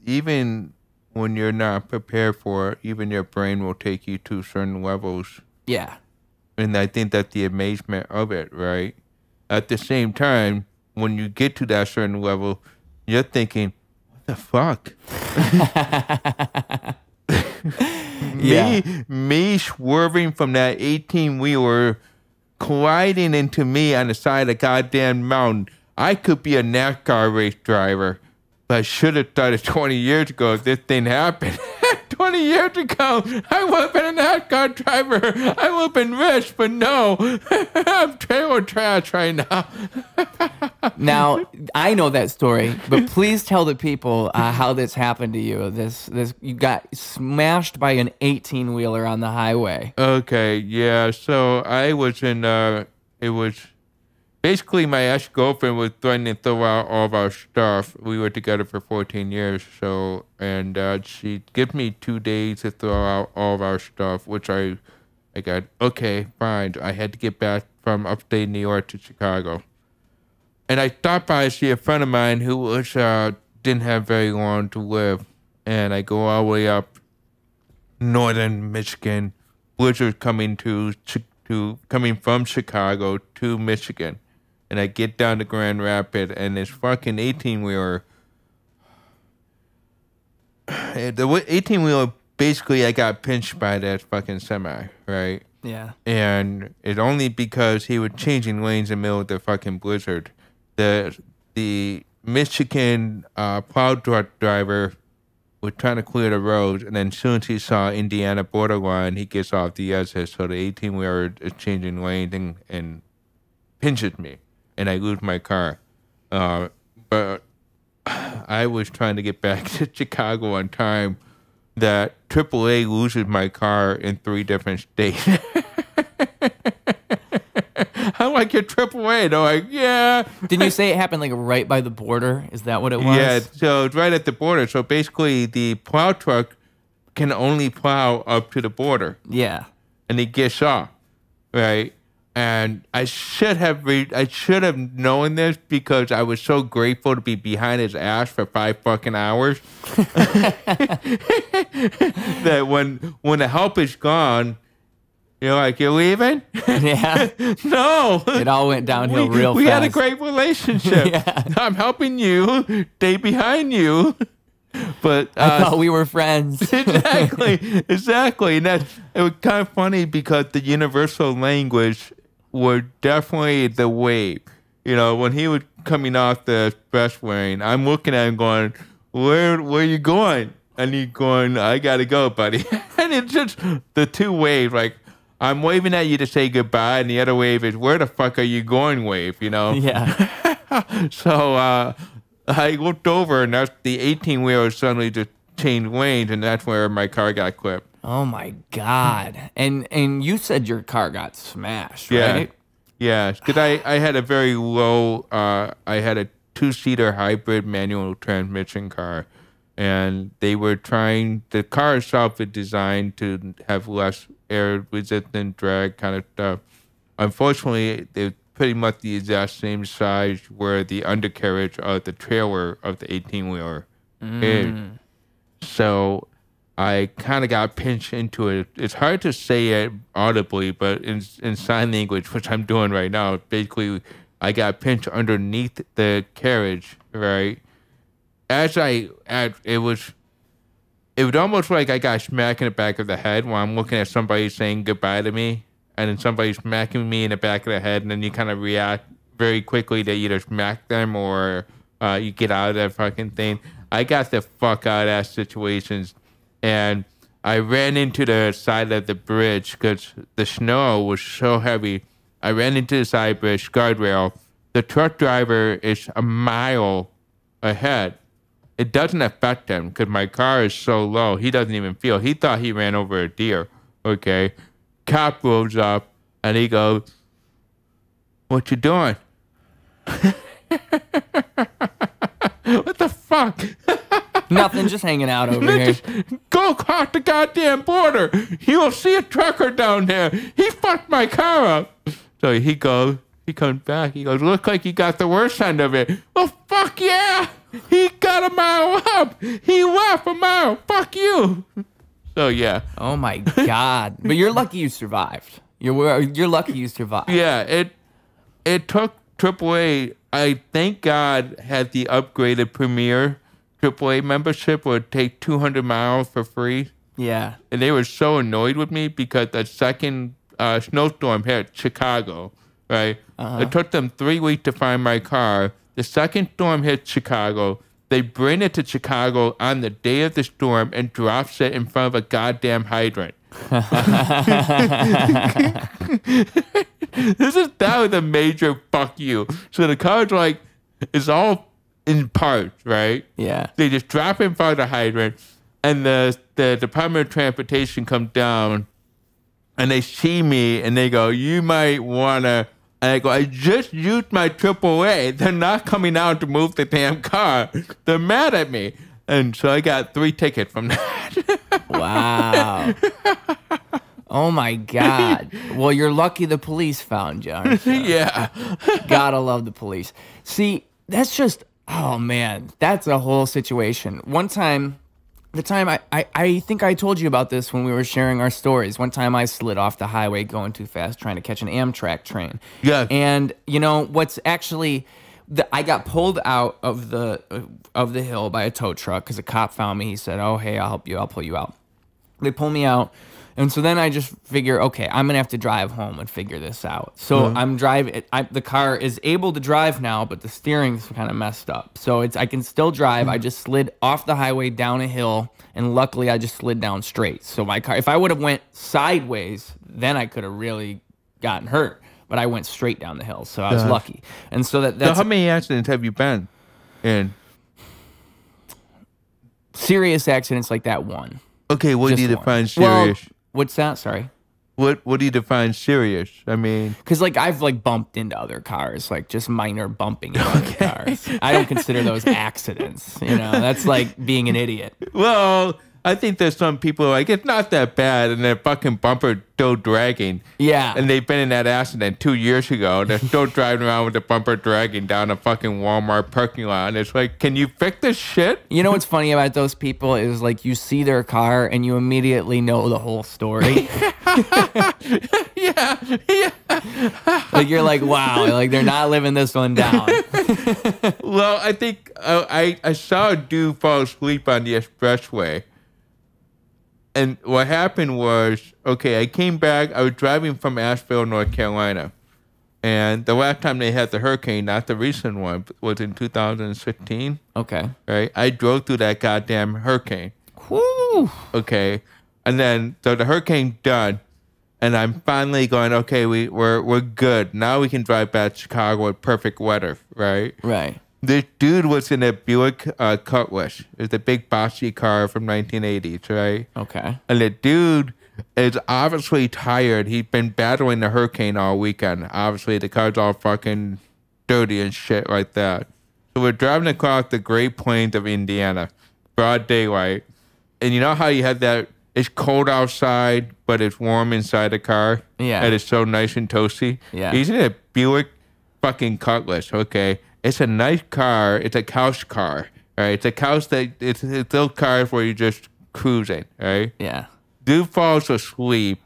even when you're not prepared for it, even your brain will take you to certain levels.
Yeah.
And I think that's the amazement of it, right? At the same time, when you get to that certain level, you're thinking, what the fuck? Me swerving from that 18-wheeler, colliding into me on the side of the goddamn mountain. I could be a NASCAR race driver. I should have started 20 years ago if this thing happened. 20 years ago, I would have been a NASCAR driver. I would have been rich, but no. I'm trailer trash right now.
Now, I know that story, but please tell the people how this happened to you. You got smashed by an 18-wheeler on the highway.
Okay, yeah. So I was basically, my ex-girlfriend was threatening to throw out all of our stuff. We were together for 14 years, and she gave me 2 days to throw out all of our stuff, which I got, okay, fine. I had to get back from upstate New York to Chicago. And I stopped by to see a friend of mine who didn't have very long to live. And I go all the way up northern Michigan, blizzard coming coming from Chicago to Michigan. And I get down to Grand Rapids, and this fucking 18-wheeler. The 18-wheeler, basically, I got pinched by that fucking semi, right?
Yeah.
And it's only because he was changing lanes in the middle of the fucking blizzard. The Michigan plow truck driver was trying to clear the road, and then as soon as he saw Indiana borderline, he gets off the exit. So the 18-wheeler is changing lanes and pinches me, and I lose my car. But I was trying to get back to Chicago on time. That AAA loses my car in 3 different states. I'm like, your AAA. They're like, yeah.
Didn't you say it happened like right by the border? Is that what it was?
Yeah, so it's right at the border. So basically, the plow truck can only plow up to the border.
Yeah.
And he gets off, right? And I should have known this because I was so grateful to be behind his ass for 5 fucking hours. That when the help is gone, you're like, you're leaving?
Yeah.
No.
It all went downhill real fast.
We had a great relationship.
Yeah.
I'm helping you, stay behind you. But
I thought we were friends.
Exactly. And it was kind of funny because the universal language was definitely the wave. You know, when he was coming off the expressway, and I'm looking at him going, where are you going? And he's going, I gotta go, buddy. And it's just the 2 waves, like, I'm waving at you to say goodbye, and the other wave is, where the fuck are you going, wave, you know?
Yeah.
So I looked over, and that's the 18-wheeler suddenly just changed lanes, and that's where my car got clipped.
Oh, my God. And you said your car got smashed,
yeah.
right?
Yeah, because I had a very low, I had a 2-seater hybrid manual transmission car, and they were the car itself is designed to have less air-resistant drag kind of stuff. Unfortunately, they're pretty much the exact same size where the undercarriage of the trailer of the 18-wheeler is. So I kind of got pinched into it. It's hard to say it audibly, but in sign language, which I'm doing right now, basically I got pinched underneath the carriage, right? It was almost like I got smacked in the back of the head while I'm looking at somebody saying goodbye to me, and then somebody smacking me in the back of the head, and then you kind of react very quickly to either smack them or you get out of that fucking thing. I got the fuck out of that situations, and I ran into the side of the bridge because the snow was so heavy. I ran into the side bridge guardrail. The truck driver is a mile ahead. It doesn't affect him because my car is so low. He doesn't even feel. He thought he ran over a deer. Okay. Cop rolls up and he goes, "What you doing?" What the fuck?
Nothing, just hanging out over here.
Go across the goddamn border. You'll see a trucker down there. He fucked my car up. So he comes back. He goes, "Look like you got the worst end of it." Well, fuck yeah. He got a mile up. He left a mile. Fuck you. So yeah.
Oh my God. But you're lucky you survived. You're lucky you survived.
Yeah, it took AAA. I thank God had the upgraded Premier AAA membership would take 200 miles for free.
Yeah.
And they were so annoyed with me because the second snowstorm hit Chicago, right? It took them 3 weeks to find my car. The second storm hit Chicago. They bring it to Chicago on the day of the storm and drops it in front of a goddamn hydrant. That was a major fuck you. So the car's like, it's all in parts, right?
Yeah.
They just drop it in front of the hydrant, and the Department of Transportation comes down, and they see me, and they go, "You might want to," and I go, "I just used my AAA. They're not coming out to move the damn car. They're mad at me." And so I got 3 tickets from that.
Wow. Oh my God. Well, you're lucky the police found you, aren't you?
Yeah.
Gotta love the police. See, that's just, oh man, that's a whole situation. One time, I think I told you about this when we were sharing our stories. One time I slid off the highway going too fast trying to catch an Amtrak train.
Yeah.
And you know what's actually, I got pulled out of the hill by a tow truck because a cop found me. He said, "Oh, hey, I'll help you. I'll pull you out." They pull me out. And so then I just figure, okay, I'm going to have to drive home and figure this out. So I'm driving. The car is able to drive now, but the steering's kind of messed up. So I can still drive. I just slid off the highway down a hill, and luckily I just slid down straight. So my car, if I would have went sideways, then I could have really gotten hurt. But I went straight down the hill, so I was lucky. And so that's...
So how many accidents have you been in?
Serious accidents like that, one.
Okay, what
Just
do you
one.
define serious?
Well, what's that? Sorry.
What do you define serious? I mean,
because like I've like bumped into other cars, like just minor bumping into other cars. I don't consider those accidents. You know, that's like being an idiot.
Well, I think there's some people like it's not that bad, and their fucking bumper still dragging.
Yeah,
and they've been in that accident 2 years ago. They're still driving around with the bumper dragging down a fucking Walmart parking lot. And it's like, can you fix this shit?
You know what's funny about those people is like you see their car and you immediately know the whole story.
yeah.
Like you're like, wow, like they're not living this one down.
Well, I think I saw a dude fall asleep on the expressway. And what happened was, okay, I came back. I was driving from Asheville, North Carolina. And the last time they had the hurricane, not the recent one, was in 2016.
Okay.
Right? I drove through that goddamn hurricane.
Whoo.
Okay. And then, so the hurricane's done. And I'm finally going, okay, we're good. Now we can drive back to Chicago with perfect weather, right?
Right.
This dude was in a Buick Cutlass. It's a big bossy car from 1980s, right?
Okay.
And the dude is obviously tired. He's been battling the hurricane all weekend. Obviously, the car's all fucking dirty and shit like that. So we're driving across the Great Plains of Indiana, broad daylight. And you know how you had that, it's cold outside, but it's warm inside the car?
Yeah.
And it's so nice and toasty?
Yeah.
He's in a Buick fucking Cutlass, okay? It's a nice car. It's a couch car, right? It's a couch that it's those cars where you just cruising, right?
Yeah.
Dude falls asleep.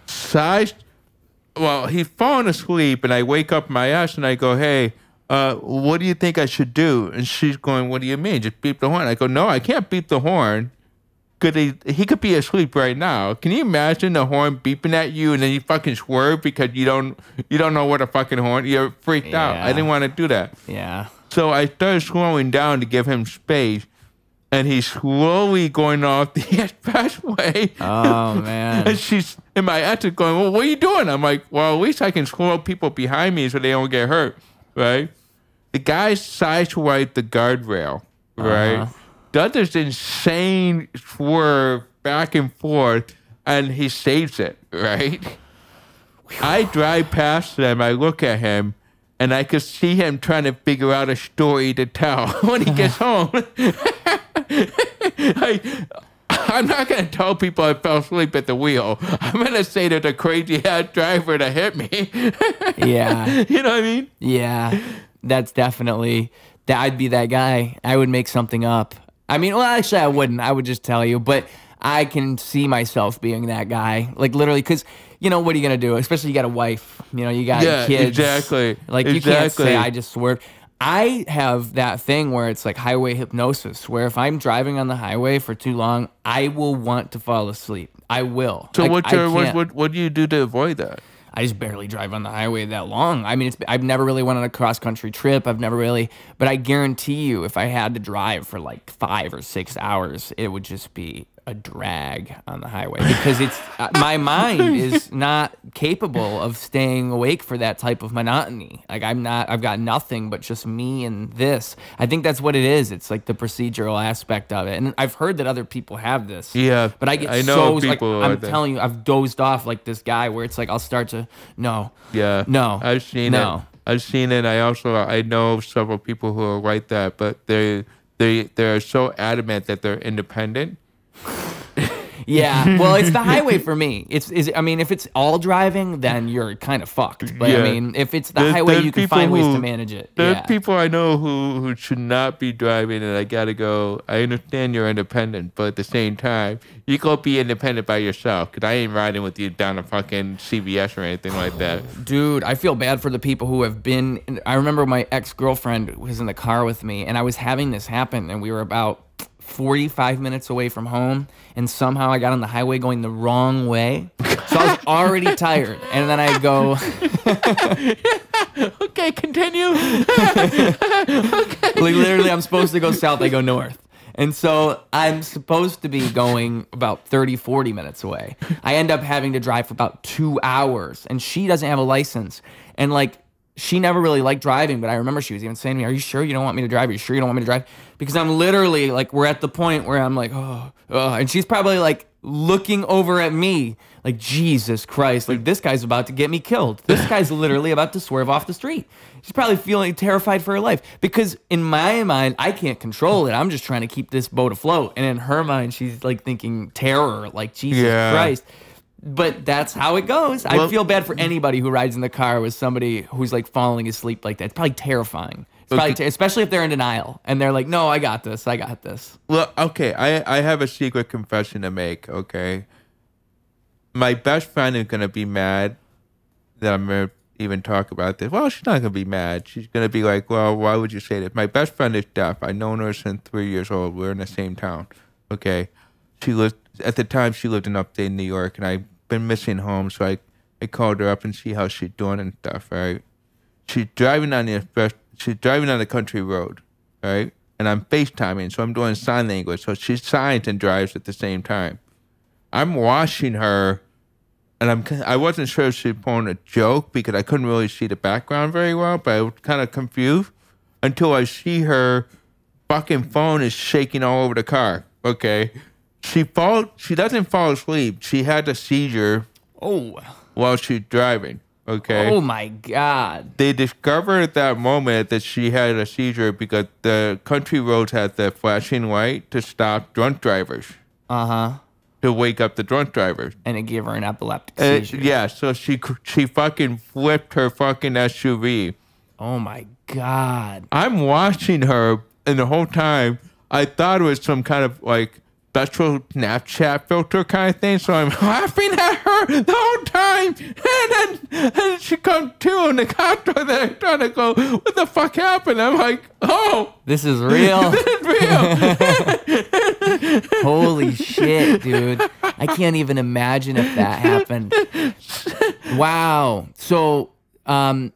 He's falling asleep, and I wake up my ass and I go, hey, what do you think I should do? And she's going, what do you mean? Just beep the horn. I go, no, I can't beep the horn. He could be asleep right now. Can you imagine the horn beeping at you and then you fucking swerve because you don't know what a fucking horn? You're freaked out. I didn't want to do that.
Yeah.
So I started slowing down to give him space, and he's slowly going off the expressway.
Oh man.
And my aunt is going, well, what are you doing? I'm like, well, at least I can slow people behind me so they don't get hurt, right? The guy sideswiped the guardrail, right? Does this insane swerve back and forth, and he saves it, right? I drive past them, I look at him, and I could see him trying to figure out a story to tell when he gets home. I'm not going to tell people I fell asleep at the wheel. I'm going to say to the crazy-ass driver that hit me.
Yeah.
You know what I mean?
Yeah. That's definitely... I'd be that guy. I would make something up. I mean, well, actually, I wouldn't. I would just tell you. But I can see myself being that guy. Like, literally, because, you know, what are you going to do? Especially you got a wife. You know, you got kids.
Exactly.
Like, you can't say, I just swerved. I have that thing where it's like highway hypnosis, where if I'm driving on the highway for too long, I will want to fall asleep. I will.
So what do you do to avoid that?
I just barely drive on the highway that long. I mean, I've never really went on a cross-country trip. I've never really, but I guarantee you, if I had to drive for like 5 or 6 hours, it would just be a drag on the highway because it's my mind is not capable of staying awake for that type of monotony. Like I've got nothing but just me and this. I think that's what it is. It's like the procedural aspect of it. And I've heard that other people have this.
Yeah.
But I know people like, I'm telling you, I've dozed off like this guy where it's like I'll start to
I've seen it. I know several people who are like that, but they're so adamant that they're independent.
Yeah, well, it's the highway for me. I mean, if it's all driving, then you're kind of fucked. But I mean, if it's the highway, you can find ways to manage it.
There's people I know who should not be driving, and I gotta go. I understand you're independent, but at the same time, you go be independent by yourself. Cause I ain't riding with you down to fucking CVS or anything like that.
Dude, I feel bad for the people who have been. I remember my ex-girlfriend was in the car with me, and I was having this happen, and we were about 45 minutes away from home, and somehow I got on the highway going the wrong way. So I was already tired, and then I go,
okay, continue.
Okay. Like literally, I'm supposed to go south, I go north. And so I'm supposed to be going about 30, 40 minutes away. I end up having to drive for about 2 hours, and she doesn't have a license. And like, she never really liked driving, but I remember she was even saying to me, are you sure you don't want me to drive? Are you sure you don't want me to drive? Because I'm literally, like, we're at the point where I'm like, oh. And she's probably, like, looking over at me, like, Jesus Christ, like, this guy's about to get me killed. This guy's literally about to swerve off the street. She's probably feeling terrified for her life. Because in my mind, I can't control it. I'm just trying to keep this boat afloat. And in her mind, she's, like, thinking terror, like, Jesus Christ. But that's how it goes. I feel bad for anybody who rides in the car with somebody who's like falling asleep like that. It's probably terrifying. It's probably especially if they're in denial and they're like, no, I got this. I got this.
Well, okay. I have a secret confession to make, okay? My best friend is going to be mad that I'm going to even talk about this. Well, she's not going to be mad. She's going to be like, well, why would you say this? My best friend is deaf. I've known her since 3 years old. We're in the same town, okay? At the time, she lived in upstate New York, and I've been missing home, so I called her up and see how she's doing and stuff, right? She's driving on the country road, right? And I'm FaceTiming, so I'm doing sign language. So she signs and drives at the same time. I'm watching her, and I wasn't sure if she was pulling a joke because I couldn't really see the background very well, but I was kind of confused until I see her fucking phone is shaking all over the car, okay? She doesn't fall asleep. She had a seizure while she's driving, okay?
Oh, my God.
They discovered at that moment that she had a seizure because the country roads had the flashing light to stop drunk drivers.
Uh-huh.
To wake up the drunk drivers.
And it gave her an epileptic seizure.
Yeah, so she fucking flipped her fucking SUV.
Oh, my God.
I'm watching her, and the whole time, I thought it was some kind of, like, special Snapchat filter kind of thing. So I'm laughing at her the whole time. And she comes to, and the cops are there trying to go, what the fuck happened? I'm like, oh.
This is real.
This is real.
Holy shit, dude. I can't even imagine if that happened. Wow. So, I've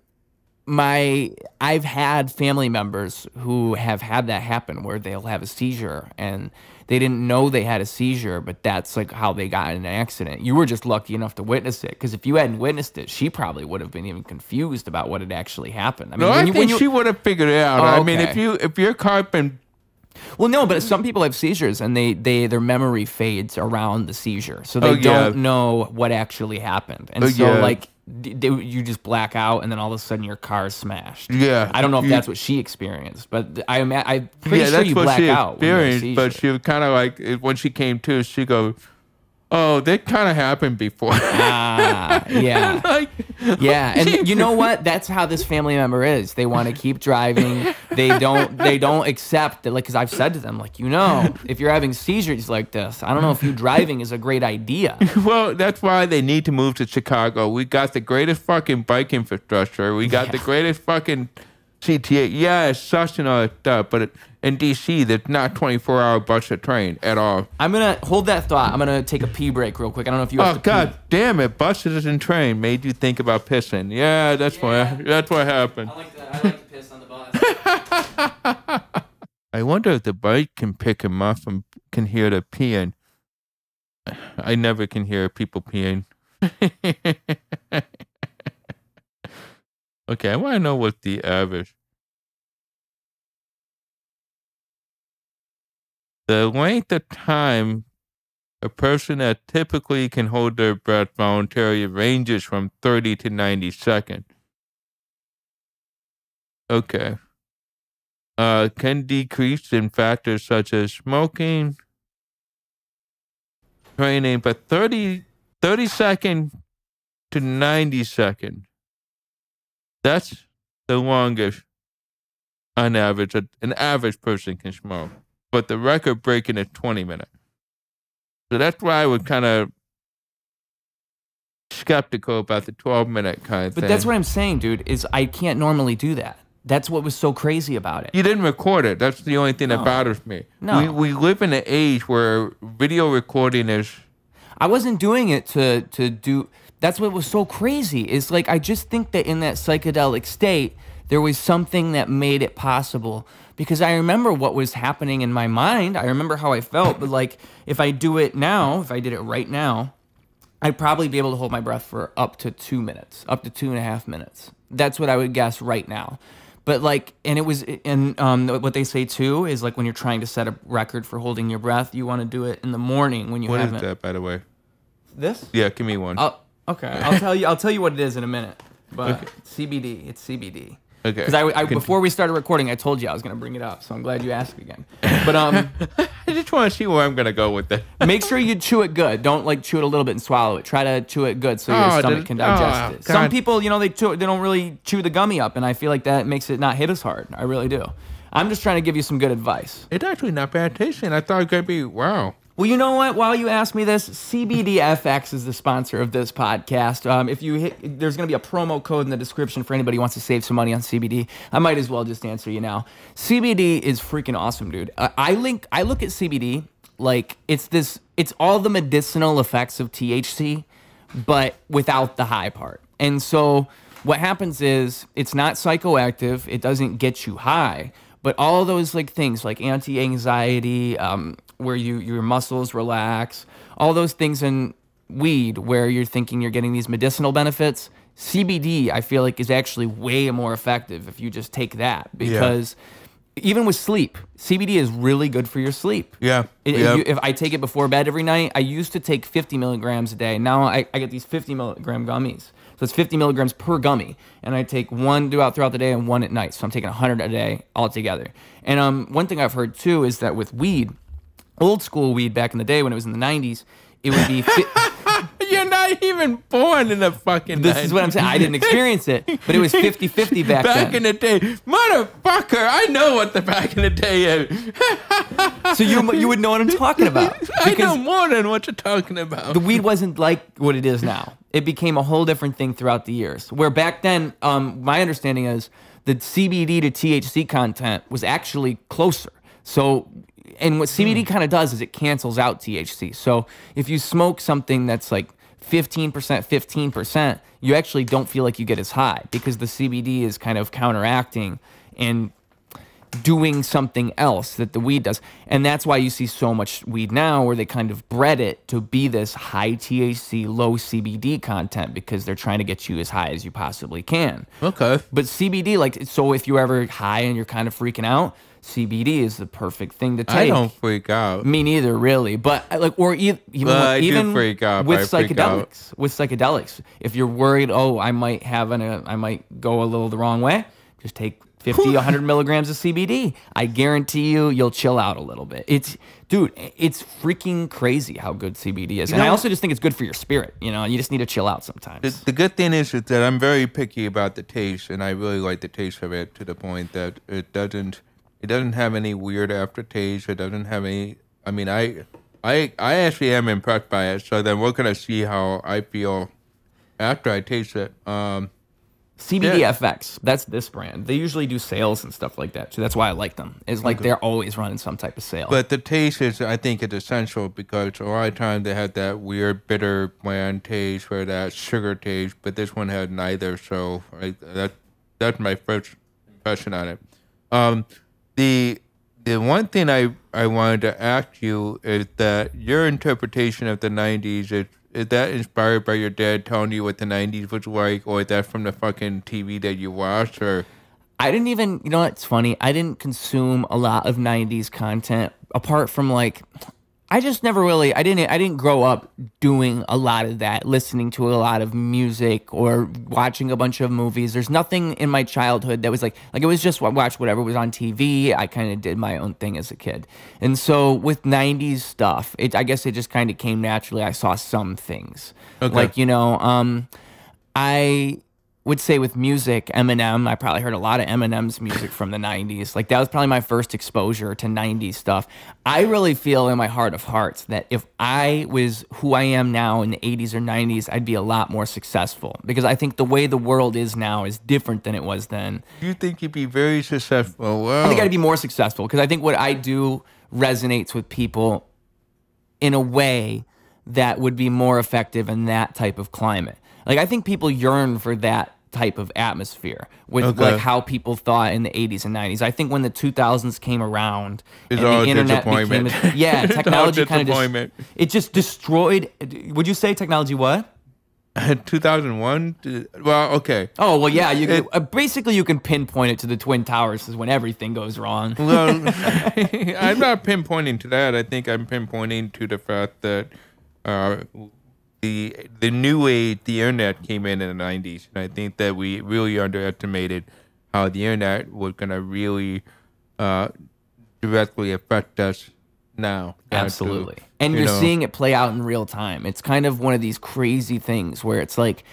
had family members who have had that happen where they'll have a seizure and they didn't know they had a seizure, but that's like how they got in an accident. You were just lucky enough to witness it, because if you hadn't witnessed it, she probably would have been even confused about what had actually happened. I mean,
I think she would have figured it out.
Oh,
I mean, if you're caught in...
Well, no, but some people have seizures and their memory fades around the seizure, so they don't know what actually happened, and like you just black out, and then all of a sudden your car's smashed. Yeah, I don't know if that's what she experienced, but I'm pretty sure you black out.
But she was kind of like, when she came to, she goes, oh, that kind of happened before.
Yeah.
Like,
yeah, and you know what? That's how this family member is. They want to keep driving. They don't accept that, like, because I've said to them, like, if you're having seizures like this, I don't know if you driving is a great idea.
Well, that's why they need to move to Chicago. We got the greatest fucking bike infrastructure. We got the greatest fucking CTA. Yeah, it sucks and all that stuff, but in D.C., there's not 24-hour bus or train at all.
I'm going to hold that thought. I'm going to take a pee break real quick. I don't know if you have to
God damn it. Buses and train made you think about pissing. Yeah, that's what happened.
I like to piss on the bus.
I wonder if the bike can pick him up and can hear the peeing. I never can hear people peeing. Okay, I want to know what the average. The length of time a person that typically can hold their breath voluntarily ranges from 30 to 90 seconds. Okay. Can decrease in factors such as smoking, training, but 30 seconds to 90 seconds. That's the longest on average an average person can smoke. But the record breaking is 20 minutes. So that's why I was kind of skeptical about the 12-minute kind of thing.
But that's what I'm saying, dude, is I can't normally do that. That's what was so crazy about it.
You didn't record it. That's the only thing that bothers me.
No.
We live in an age where video recording is...
I wasn't doing it to do... That's what was so crazy. Is like, I just think that in that psychedelic state, there was something that made it possible. Because I remember what was happening in my mind. I remember how I felt. But like, if I do it now, if I did it right now, I'd probably be able to hold my breath for up to 2 minutes, up to 2.5 minutes. That's what I would guess right now. But like, and it was, and what they say too is like when you're trying to set a record for holding your breath, you want to do it in the morning when you haven't.
What is that, by the way?
This?
Yeah, give me one.
Okay, I'll tell you what it is in a minute. But okay. CBD, it's CBD.
Okay.
Because I before we started recording, I told you I was going to bring it up, so I'm glad you asked again. But
I just want to see where I'm going to go with it.
Make sure you chew it good. Don't like chew it a little bit and swallow it. Try to chew it good so your stomach can digest it. Some people, you know, they don't really chew the gummy up, and I feel like that makes it not hit as hard. I really do. I'm just trying to give you some good advice.
It's actually not bad tasting. I thought it could be wow.
Well, you know what? While you ask me this, CBDFX is the sponsor of this podcast. If you hit, there's going to be a promo code in the description for anybody who wants to save some money on CBD. I might as well just answer you now. CBD is freaking awesome, dude. I look at CBD like it's all the medicinal effects of THC, but without the high part. And so what happens is it's not psychoactive. It doesn't get you high, but all those like things like anti-anxiety, where your muscles relax, all those things in weed where you're thinking you're getting these medicinal benefits, CBD, I feel like, is actually way more effective if you just take that. Because even with sleep, CBD is really good for your sleep.
Yeah.
If I take it before bed every night, I used to take 50 milligrams a day. Now I get these 50 milligram gummies. So it's 50 milligrams per gummy. And I take one throughout the day and one at night. So I'm taking 100 a day altogether. And one thing I've heard too is that with weed, old school weed back in the day when it was in the 90s, it would be...
You're not even born in the fucking
This is what I'm saying. I didn't experience it, but it was 50-50 back then.
Back in the day. Motherfucker, I know what the back in the day is.
So you would know what I'm talking about.
I know more than what you're talking about.
The weed wasn't like what it is now. It became a whole different thing throughout the years. Where back then, my understanding is the CBD to THC content was actually closer. So, and what CBD kind of does is it cancels out THC. So if you smoke something that's like 15%, you actually don't feel like you get as high because the CBD is kind of counteracting and doing something else that the weed does. And that's why you see so much weed now where they kind of bred it to be this high THC, low CBD content because they're trying to get you as high as you possibly can.
Okay.
But CBD, like, so if you're ever high and you're kind of freaking out, CBD is the perfect thing to take.
I don't freak out.
Me neither, really. But like, or even
freak out.
With psychedelics, if you're worried, oh, I might go a little the wrong way, just take 50, 100 milligrams of CBD. I guarantee you'll chill out a little bit. It's freaking crazy how good CBD is. And I also just think it's good for your spirit. You know, you just need to chill out sometimes.
The good thing is that I'm very picky about the taste, and I really like the taste of it to the point that it doesn't have any weird aftertaste. It doesn't have any. I mean, I actually am impressed by it. So then we're gonna see how I feel after I taste it.
CBDFX, that's this brand. They usually do sales and stuff like that. So that's why I like them. It's like they're always running some type of sale.
But the taste is, I think, it's essential because a lot of times they had that weird, bitter, bland taste or that sugar taste, but this one had neither. So that's my first impression on it. The one thing I wanted to ask you is that your interpretation of the 90s is that inspired by your dad telling you what the 90s was like, or is that from the fucking TV that you watched? Or
I didn't even, you know what's funny? I didn't consume a lot of 90s content apart from like, I just never really, I didn't grow up doing a lot of that, listening to a lot of music or watching a bunch of movies. There's nothing in my childhood that was like it was just watch whatever was on TV. I kind of did my own thing as a kid. And so with 90s stuff, I guess it just kind of came naturally. I saw some things. Okay. Like, you know, I would say with music, Eminem, I probably heard a lot of Eminem's music from the 90s. Like, that was probably my first exposure to 90s stuff. I really feel in my heart of hearts that if I was who I am now in the 80s or 90s, I'd be a lot more successful. Because I think the way the world is now is different than it was then.
You think you'd be very successful? Wow.
I think I'd be more successful because I think what I do resonates with people in a way that would be more effective in that type of climate. Like, I think people yearn for that type of atmosphere with like how people thought in the 80s and 90s. I think when the 2000s came around
and
the internet became technology kind of just destroyed. Would you say technology what?
2001? Well, okay.
Oh, well, yeah. Basically, you can pinpoint it to the Twin Towers is when everything goes wrong.
Well, I'm not pinpointing to that. I think I'm pinpointing to the fact that the new age, the internet came in the 90s, and I think that we really underestimated how the internet was going to really directly affect us now.
Absolutely. And you're seeing it play out in real time. It's kind of one of these crazy things where it's like,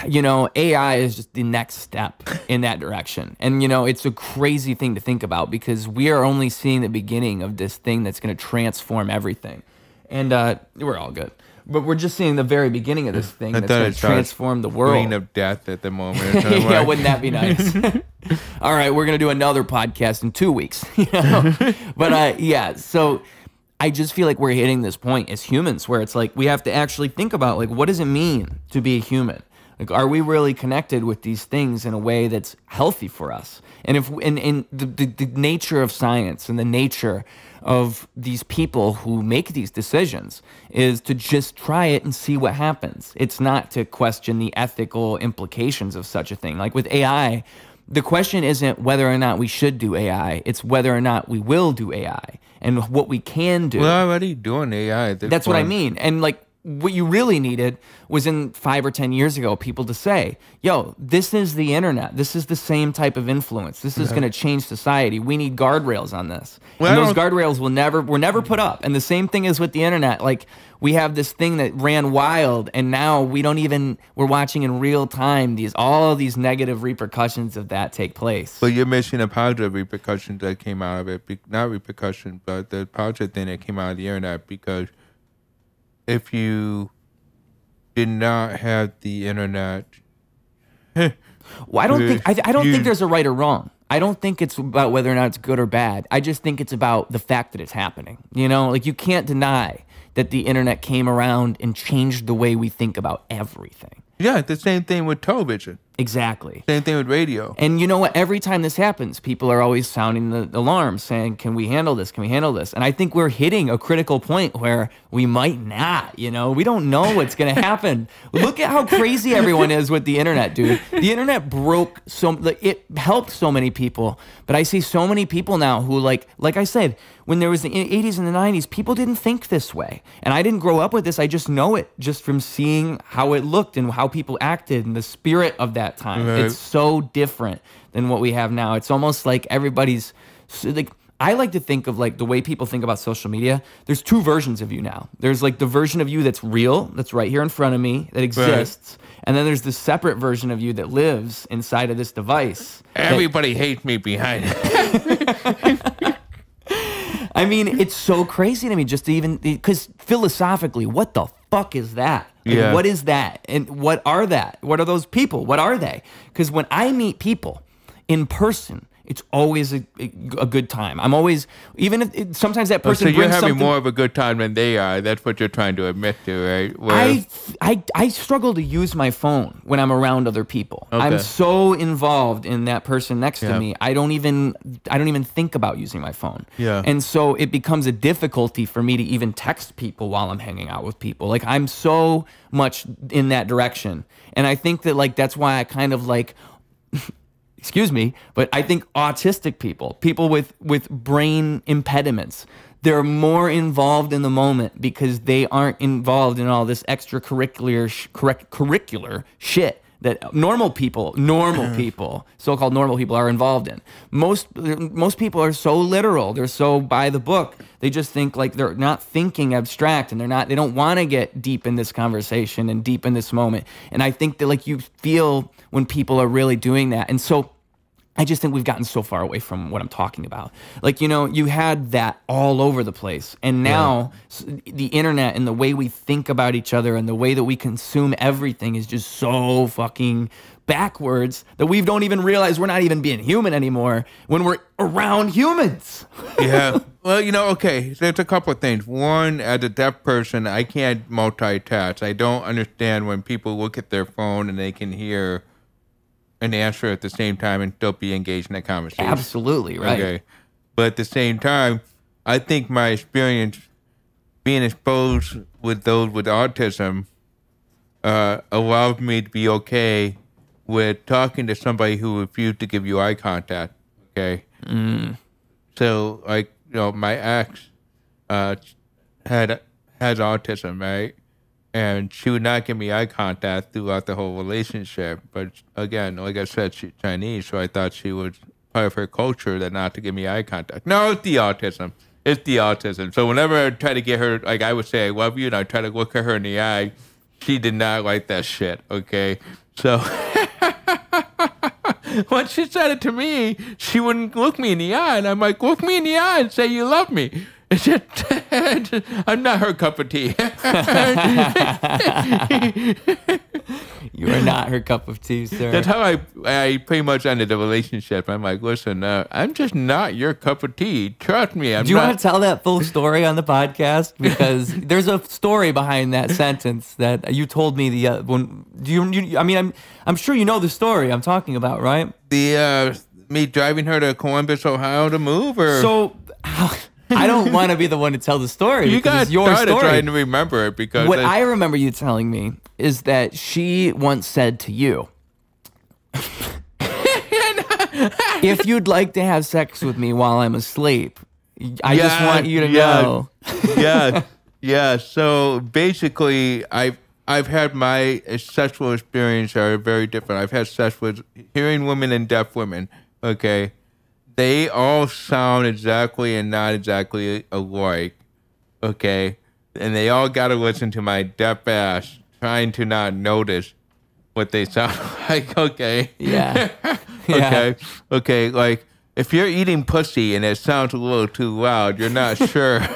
you know, AI is just the next step in that direction. And, you know, it's a crazy thing to think about because we are only seeing the beginning of this thing that's going to transform everything. And we're all good. But we're just seeing the very beginning of this thing that's going to transform the world.
Queen of death at the moment.
Yeah, wouldn't that be nice? All right, we're going to do another podcast in 2 weeks. You know? But yeah, so I just feel like we're hitting this point as humans where it's like we have to actually think about, like, what does it mean to be a human? Like, are we really connected with these things in a way that's healthy for us? And if in the nature of science and the nature of these people who make these decisions is to just try it and see what happens. It's not to question the ethical implications of such a thing. Like with AI, the question isn't whether or not we should do AI. It's whether or not we will do AI and what we can do.
We're already doing AI.
That's what I mean. And like, what you really needed was in 5 or 10 years ago, people to say, yo, this is the internet. This is the same type of influence. This is going to change society. We need guardrails on this. Well, and those guardrails were never put up. And the same thing is with the internet. Like, we have this thing that ran wild, and now we're watching in real time all of these negative repercussions of that take place.
But you're missing the positive repercussions that came out of it. Not repercussions, but the positive thing that came out of the internet. Because if you did not have the internet,
well, I don't think there's a right or wrong. I don't think it's about whether or not it's good or bad. I just think it's about the fact that it's happening. You know, like, you can't deny that the internet came around and changed the way we think about everything.
Yeah, the same thing with television.
Exactly.
Same thing with radio.
And you know what? Every time this happens, people are always sounding the alarm, saying, can we handle this? Can we handle this? And I think we're hitting a critical point where we might not, you know? We don't know what's going to happen. Look at how crazy everyone is with the internet, dude. The internet it helped so many people, but I see so many people now who, like I said, when there was the 80s and the 90s, people didn't think this way. And I didn't grow up with this. I just know it just from seeing how it looked and how people acted and the spirit of that time. Right. It's so different than what we have now. It's almost like everybody's like, I like to think of like the way people think about social media. There's two versions of you now. There's like the version of you that's real, that's right here in front of me, that exists. Right. And then there's the separate version of you that lives inside of this device.
Everybody hates me behind it.
I mean, it's so crazy to me just to even, because philosophically, what the fuck is that? Like, what is that? And what are that? What are those people? What are they? Because when I meet people in person, it's always a good time. I'm always, even if sometimes that person
so you're
brings
having
something,
more of a good time than they are. That's what you're trying to admit to, right? Where,
I struggle to use my phone when I'm around other people. Okay. I'm so involved in that person next to me. I don't even think about using my phone. Yeah. And so it becomes a difficulty for me to even text people while I'm hanging out with people. Like, I'm so much in that direction. And I think that, like, that's why I kind of like excuse me, but I think autistic people with brain impediments, they're more involved in the moment because they aren't involved in all this extracurricular curricular shit that normal people, so-called normal people are involved in. Most people are so literal. They're so by the book. They just think like they're not thinking abstract, and they don't want to get deep in this conversation and deep in this moment. And I think that, like, you feel when people are really doing that. And so I just think we've gotten so far away from what I'm talking about. Like, you know, you had that all over the place. And now the internet and the way we think about each other and the way that we consume everything is just so fucking backwards that we don't even realize we're not even being human anymore when we're around humans.
Yeah. Well, you know, okay, there's a couple of things. One, as a deaf person, I can't multitask. I don't understand when people look at their phone and they can hear an answer at the same time and still be engaged in a conversation.
Absolutely, right.
Okay. But at the same time, I think my experience being exposed with those with autism allowed me to be okay with talking to somebody who refused to give you eye contact. Okay. So, like, you know, my ex has autism, right? And she would not give me eye contact throughout the whole relationship. But again, like I said, she's Chinese, so I thought she was part of her culture that not to give me eye contact. No, it's the autism. It's the autism. So whenever I try to get her, like, I would say, I love you, and I try to look at her in the eye, she did not like that shit, okay? So when she said it to me, she wouldn't look me in the eye. And I'm like, look me in the eye and say you love me. I'm not her cup of tea.
You are not her cup of tea, sir.
That's how I pretty much ended the relationship. I'm like, listen, I'm just not your cup of tea. Trust me.
Do you want to tell that full story on the podcast? Because there's a story behind that sentence that you told me when. I mean, I'm sure you know the story I'm talking about, right?
Me driving her to Columbus, Ohio to move, or
so. I don't want to be the one to tell the story.
You got started trying to remember it because
what I remember you telling me is that she once said to you, "If you'd like to have sex with me while I'm asleep, I just want you to know."
Yeah. Yeah, so basically, I've had my sexual experience are very different. I've had sex with hearing women and deaf women. Okay, they all sound exactly and not exactly alike. Okay, and they all got to listen to my deaf ass trying to not notice what they sound like. Okay.
Yeah.
Okay. Okay. Like, if you're eating pussy and it sounds a little too loud, you're not sure.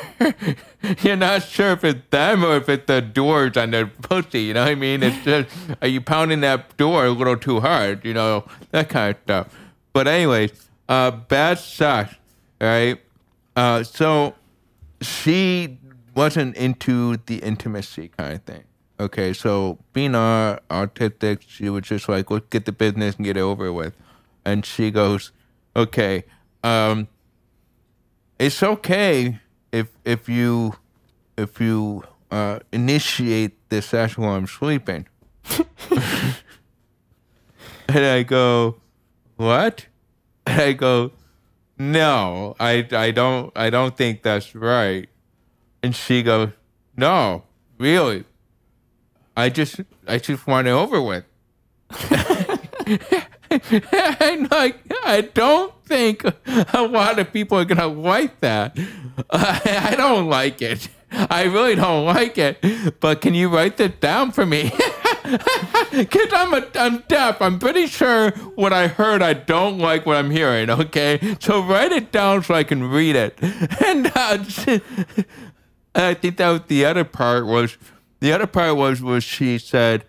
You're not sure if it's them or if it's the doors on the pussy. You know what I mean? It's just, are you pounding that door a little too hard? You know, that kind of stuff. But anyways, bad sex, right? So she wasn't into the intimacy kind of thing. Okay, so being autistic, she was just like, let's get the business and get it over with. And she goes, okay, it's okay if you initiate the sex while I'm sleeping. And I go, what? And I go, no, I don't think that's right. And she goes, no, really. I just want it over with. And like, I don't think a lot of people are gonna like that. I don't like it. I really don't like it. But can you write that down for me? Because I'm deaf. I'm pretty sure what I heard, I don't like what I'm hearing. Okay, so write it down so I can read it. And I think that was the other part was she said,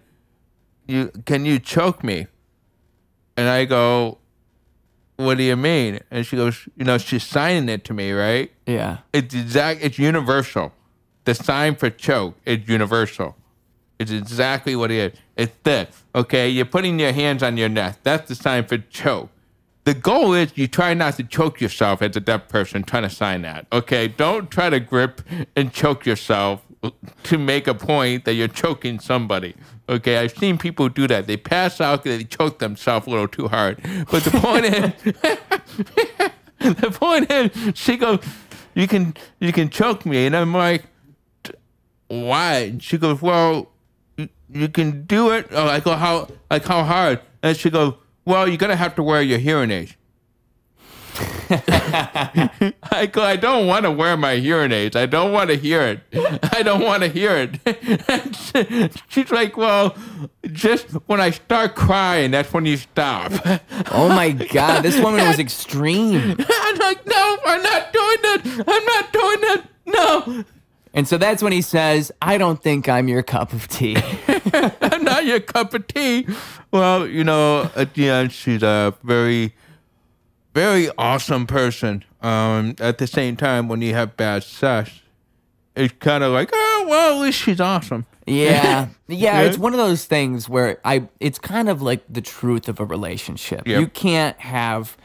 can you choke me? And I go, what do you mean? And she goes, she's signing it to me, right?
Yeah.
It's universal. The sign for choke is universal. It's exactly what it is. It's this, okay? You're putting your hands on your neck. That's the sign for choke. The goal is you try not to choke yourself as a deaf person trying to sign that, okay? Don't try to grip and choke yourself to make a point that you're choking somebody, okay? I've seen people do that. They pass out because they choke themselves a little too hard. But the point is, she goes, you can choke me. And I'm like, why? And she goes, well, you can do it. Oh, I go, how hard? And she goes, well, you're going to have to wear your hearing aids. I go, I don't want to wear my hearing aids. I don't want to hear it. I don't want to hear it. And she's like, well, just when I start crying, that's when you stop.
Oh my God, this woman was extreme.
I'm like, no, I'm not doing that. I'm not doing that. No.
And so that's when he says, I don't think I'm your cup of tea.
I'm not your cup of tea. Well, at the end, she's a very, very awesome person. At the same time, when you have bad sex, it's kind of like, oh, well, at least she's awesome.
Yeah. Yeah, it's one of those things where it's kind of like the truth of a relationship. Yep. You can't have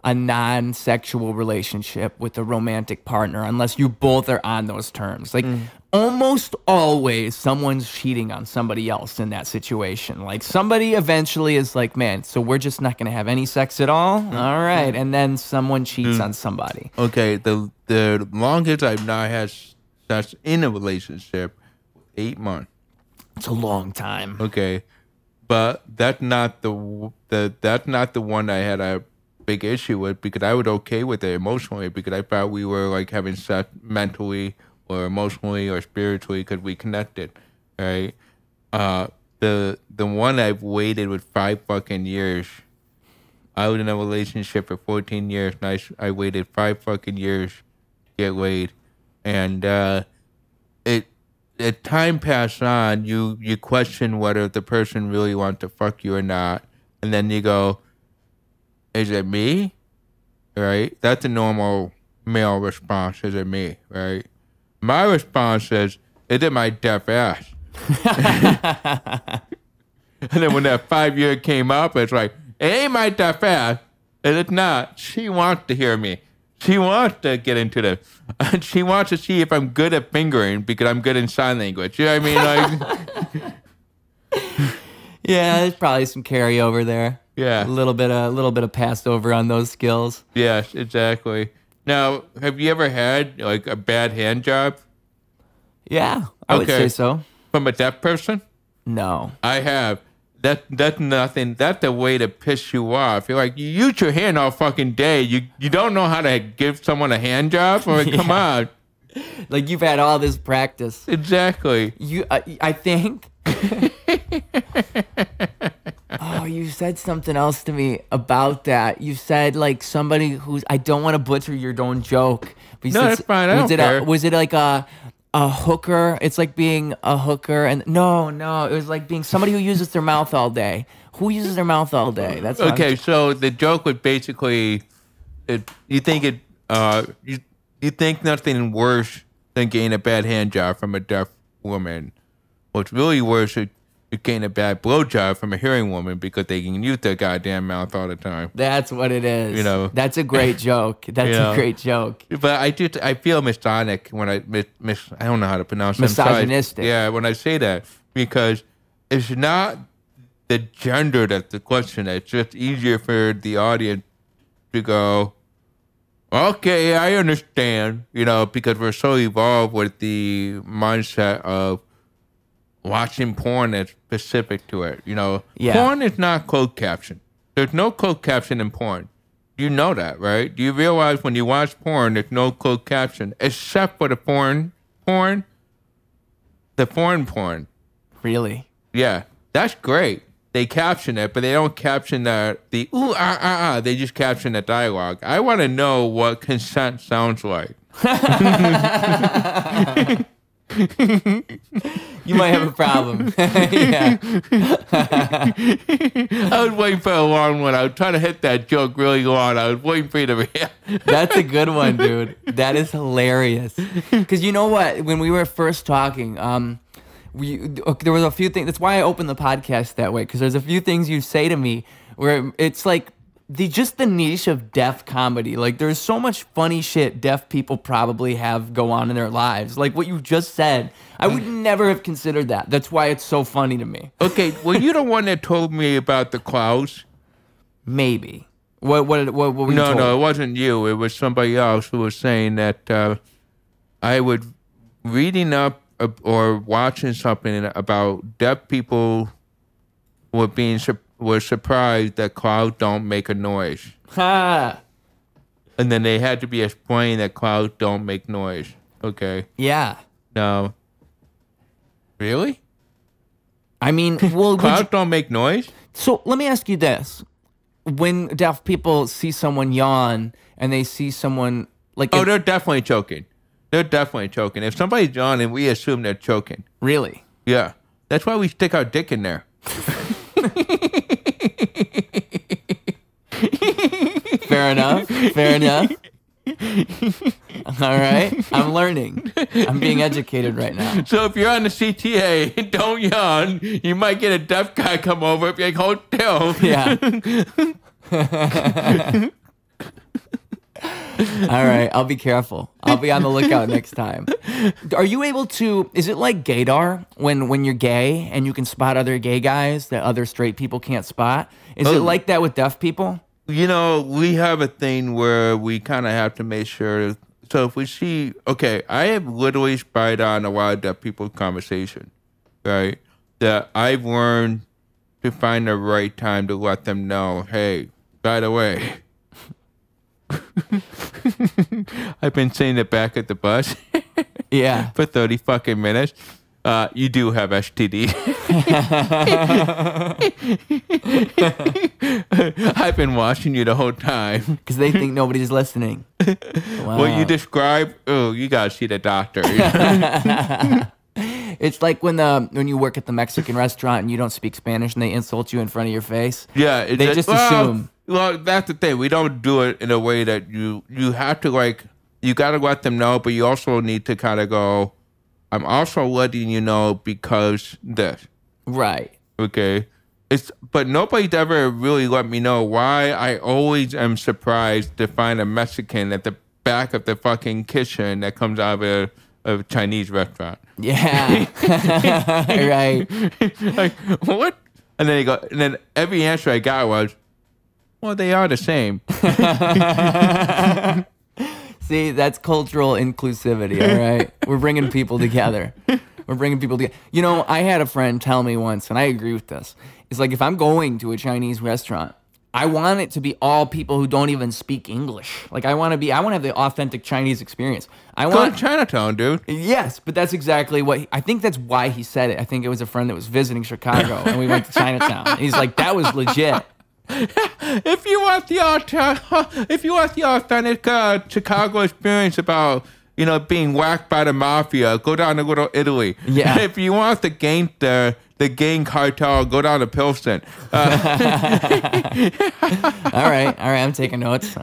a non-sexual relationship with a romantic partner unless you both are on those terms. Like almost always someone's cheating on somebody else in that situation. Like somebody eventually is like, man, so we're just not going to have any sex at all? All right. And then someone cheats on somebody.
Okay, the longest I've not had sex in a relationship, 8 months.
It's a long time.
Okay. But that's not the one I had a big issue with, because I was okay with it emotionally, because I thought we were like having sex mentally or emotionally or spiritually because we connected, right? The one I've waited with 5 fucking years. I was in a relationship for 14 years, and I waited 5 fucking years to get laid, and as time passed on, you question whether the person really wants to fuck you or not, and then you go, is it me? Right? That's a normal male response. Is it me? Right? My response is it my deaf ass? And then when that 5 year came up, it's like, it ain't my deaf ass. And it's not. She wants to hear me. She wants to get into this. And she wants to see if I'm good at fingering because I'm good in sign language. You know what I mean? Like,
yeah, there's probably some carryover there.
Yeah.
A little bit of passed over on those skills.
Yes, exactly. Now, have you ever had like a bad hand job?
Yeah, I would say so.
From a deaf person?
No.
I have. That's nothing. That's a way to piss you off. You're like, you use your hand all fucking day. You don't know how to give someone a hand job? Or come on.
Like you've had all this practice.
Exactly.
I think. Oh, you said something else to me about that. You said like somebody who's. I don't want to butcher your own joke. But
No, that's fine. I don't care.
Was it like a hooker? It's like being a hooker, and no, it was like being somebody who uses their mouth all day. Who uses their mouth all day? That's
okay. So the joke was basically, you think nothing worse than getting a bad hand job from a deaf woman. What's really worse is getting a bad blowjob from a hearing woman because they can use their goddamn mouth all the time.
That's what it is. That's a great joke. That's a great joke.
But I feel misogynistic when I don't know how to pronounce it.
Misogynistic.
Yeah, when I say that, because it's not the gender that's the question. It's just easier for the audience to go, okay, I understand, because we're so evolved with the mindset of watching porn that's specific to it. Porn is not closed caption. There's no closed caption in porn. You know that, right? Do you realize when you watch porn, there's no closed caption except for the foreign porn? The foreign porn.
Really?
Yeah, that's great. They caption it, but they don't caption the ooh, They just caption the dialogue. I want to know what consent sounds like.
You might have a problem. Yeah.
I was waiting for a long one. I was trying to hit that joke really long. I was waiting for you to react.
That's a good one, dude. That is hilarious. Because you know what? When we were first talking, there was a few things. That's why I opened the podcast that way. Because there's a few things you say to me where it's like just the niche of deaf comedy. Like there's so much funny shit deaf people probably have go on in their lives. Like what you just said, I would never have considered that. That's why it's so funny to me.
Okay, well, you the one that told me about the clouds?
Maybe. What were you told?
No, it wasn't you. It was somebody else who was saying that I would reading up or watching something about deaf people were surprised that clouds don't make a noise.
Ha!
And then they had to be explained that clouds don't make noise. Okay.
Yeah.
No. Really?
I mean, well...
Clouds don't make noise?
So let me ask you this. When deaf people see someone yawn and they see someone... like,
oh, they're definitely choking. They're definitely choking. If somebody's yawning, we assume they're choking.
Really?
Yeah. That's why we stick our dick in there.
Fair enough. All right. I'm learning. I'm being educated right now.
So if you're on the CTA, don't yawn. You might get a deaf guy come over if you hold still.
Yeah. All right. I'll be careful. I'll be on the lookout next time. Are you able to... is it like gaydar when you're gay and you can spot other gay guys that other straight people can't spot? Is it like that with deaf people?
We have a thing where we kind of have to make sure. So if we see, okay, I have literally spied on a lot of deaf people's conversation, right? That I've learned to find the right time to let them know, hey, by the way, I've been sitting in the back of the bus
Yeah.
for 30 fucking minutes. You do have STD. I've been watching you the whole time.
Because they think nobody's listening. Wow.
What you describe, you gotta see the doctor.
It's like when you work at the Mexican restaurant and you don't speak Spanish and they insult you in front of your face.
Yeah.
They just assume.
Well, that's the thing. We don't do it in a way that you have to, you gotta let them know, but you also need to kind of go, I'm also letting you know because this.
Right.
Okay. But nobody's ever really let me know why I always am surprised to find a Mexican at the back of the fucking kitchen that comes out of a Chinese restaurant.
Yeah. Right.
Like, what? And then every answer I got was, well, they are the same.
See, that's cultural inclusivity, all right? We're bringing people together. You know, I had a friend tell me once, and I agree with this. It's like if I'm going to a Chinese restaurant, I want it to be all people who don't even speak English. Like I want to have the authentic Chinese experience.
Go to Chinatown, dude.
Yes, but that's exactly I think that's why he said it. I think it was a friend that was visiting Chicago, and we went to Chinatown. And he's like, that was legit.
If you want the authentic Chicago experience about being whacked by the mafia, go down to Little Italy.
Yeah.
If you want the gang cartel, go down to Pilsen.
All right. I'm taking notes.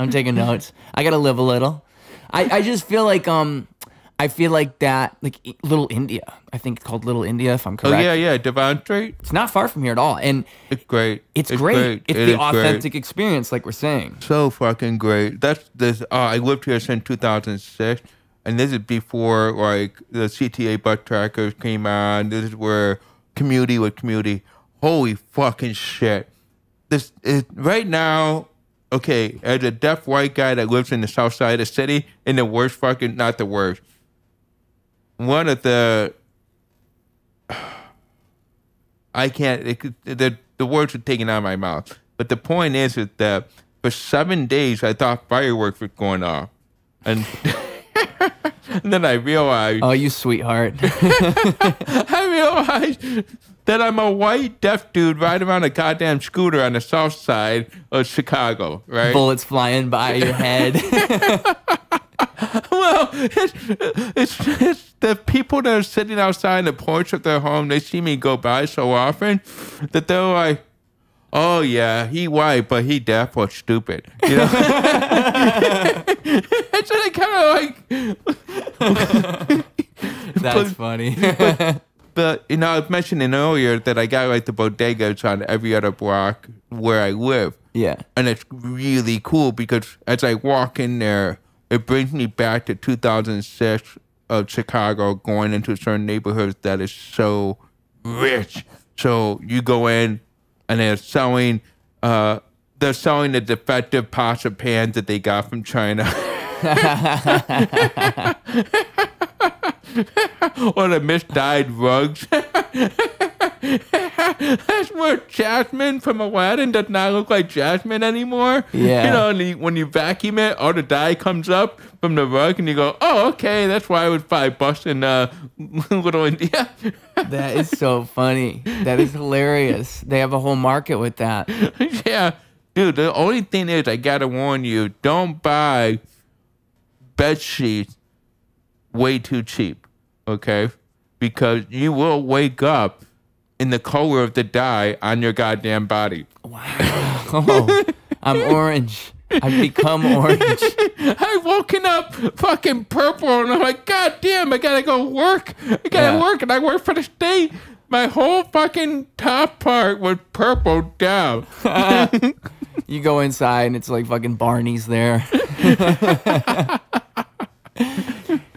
I gotta live a little. I just feel like that Little India. I think it's called Little India, if I'm correct.
Oh yeah, Devon Street.
It's not far from here at all, and
it's great.
It's great. It's the authentic experience, like we're saying.
So fucking great. I lived here since 2006. And this is before the CTA bus trackers came on. This is where community was community. Holy fucking shit! This is right now. Okay, as a deaf white guy that lives in the south side of the city, in the worst fucking, not the worst. One of the, I can't. The words are taken out of my mouth. But the point is that for 7 days I thought fireworks were going off, and. And then I realized...
Oh, you sweetheart.
I realized that I'm a white deaf dude riding around a goddamn scooter on the south side of Chicago, right?
Bullets flying by your head.
Well, it's the people that are sitting outside in the porch of their home, they see me go by so often that they're like, oh yeah, he white, but he deaf or stupid. You know? It's like kind of
That's funny.
but I was mentioning earlier that I got the bodegas on every other block where I live.
Yeah.
And it's really cool because as I walk in there, it brings me back to 2006 of Chicago, going into certain neighborhoods that is so rich. So you go in, and they're selling the defective pots and pans that they got from China. Or the misdyed rugs. That's where Jasmine from Aladdin does not look like Jasmine anymore.
Yeah.
When you vacuum it, all the dye comes up from the rug, and you go, oh, okay, that's why it was $5 in Little India.
That is so funny. That is hilarious. They have a whole market with that.
Yeah. Dude, the only thing is, I gotta warn you, don't buy bed sheets way too cheap, okay? Because you will wake up in the color of the dye on your goddamn body.
Wow. Oh, I'm orange. I've become orange.
I've woken up fucking purple, and I'm like, God damn, I gotta go work. I gotta work, and I work for the state. My whole fucking top part was purple down.
You go inside, and it's like fucking Barney's there.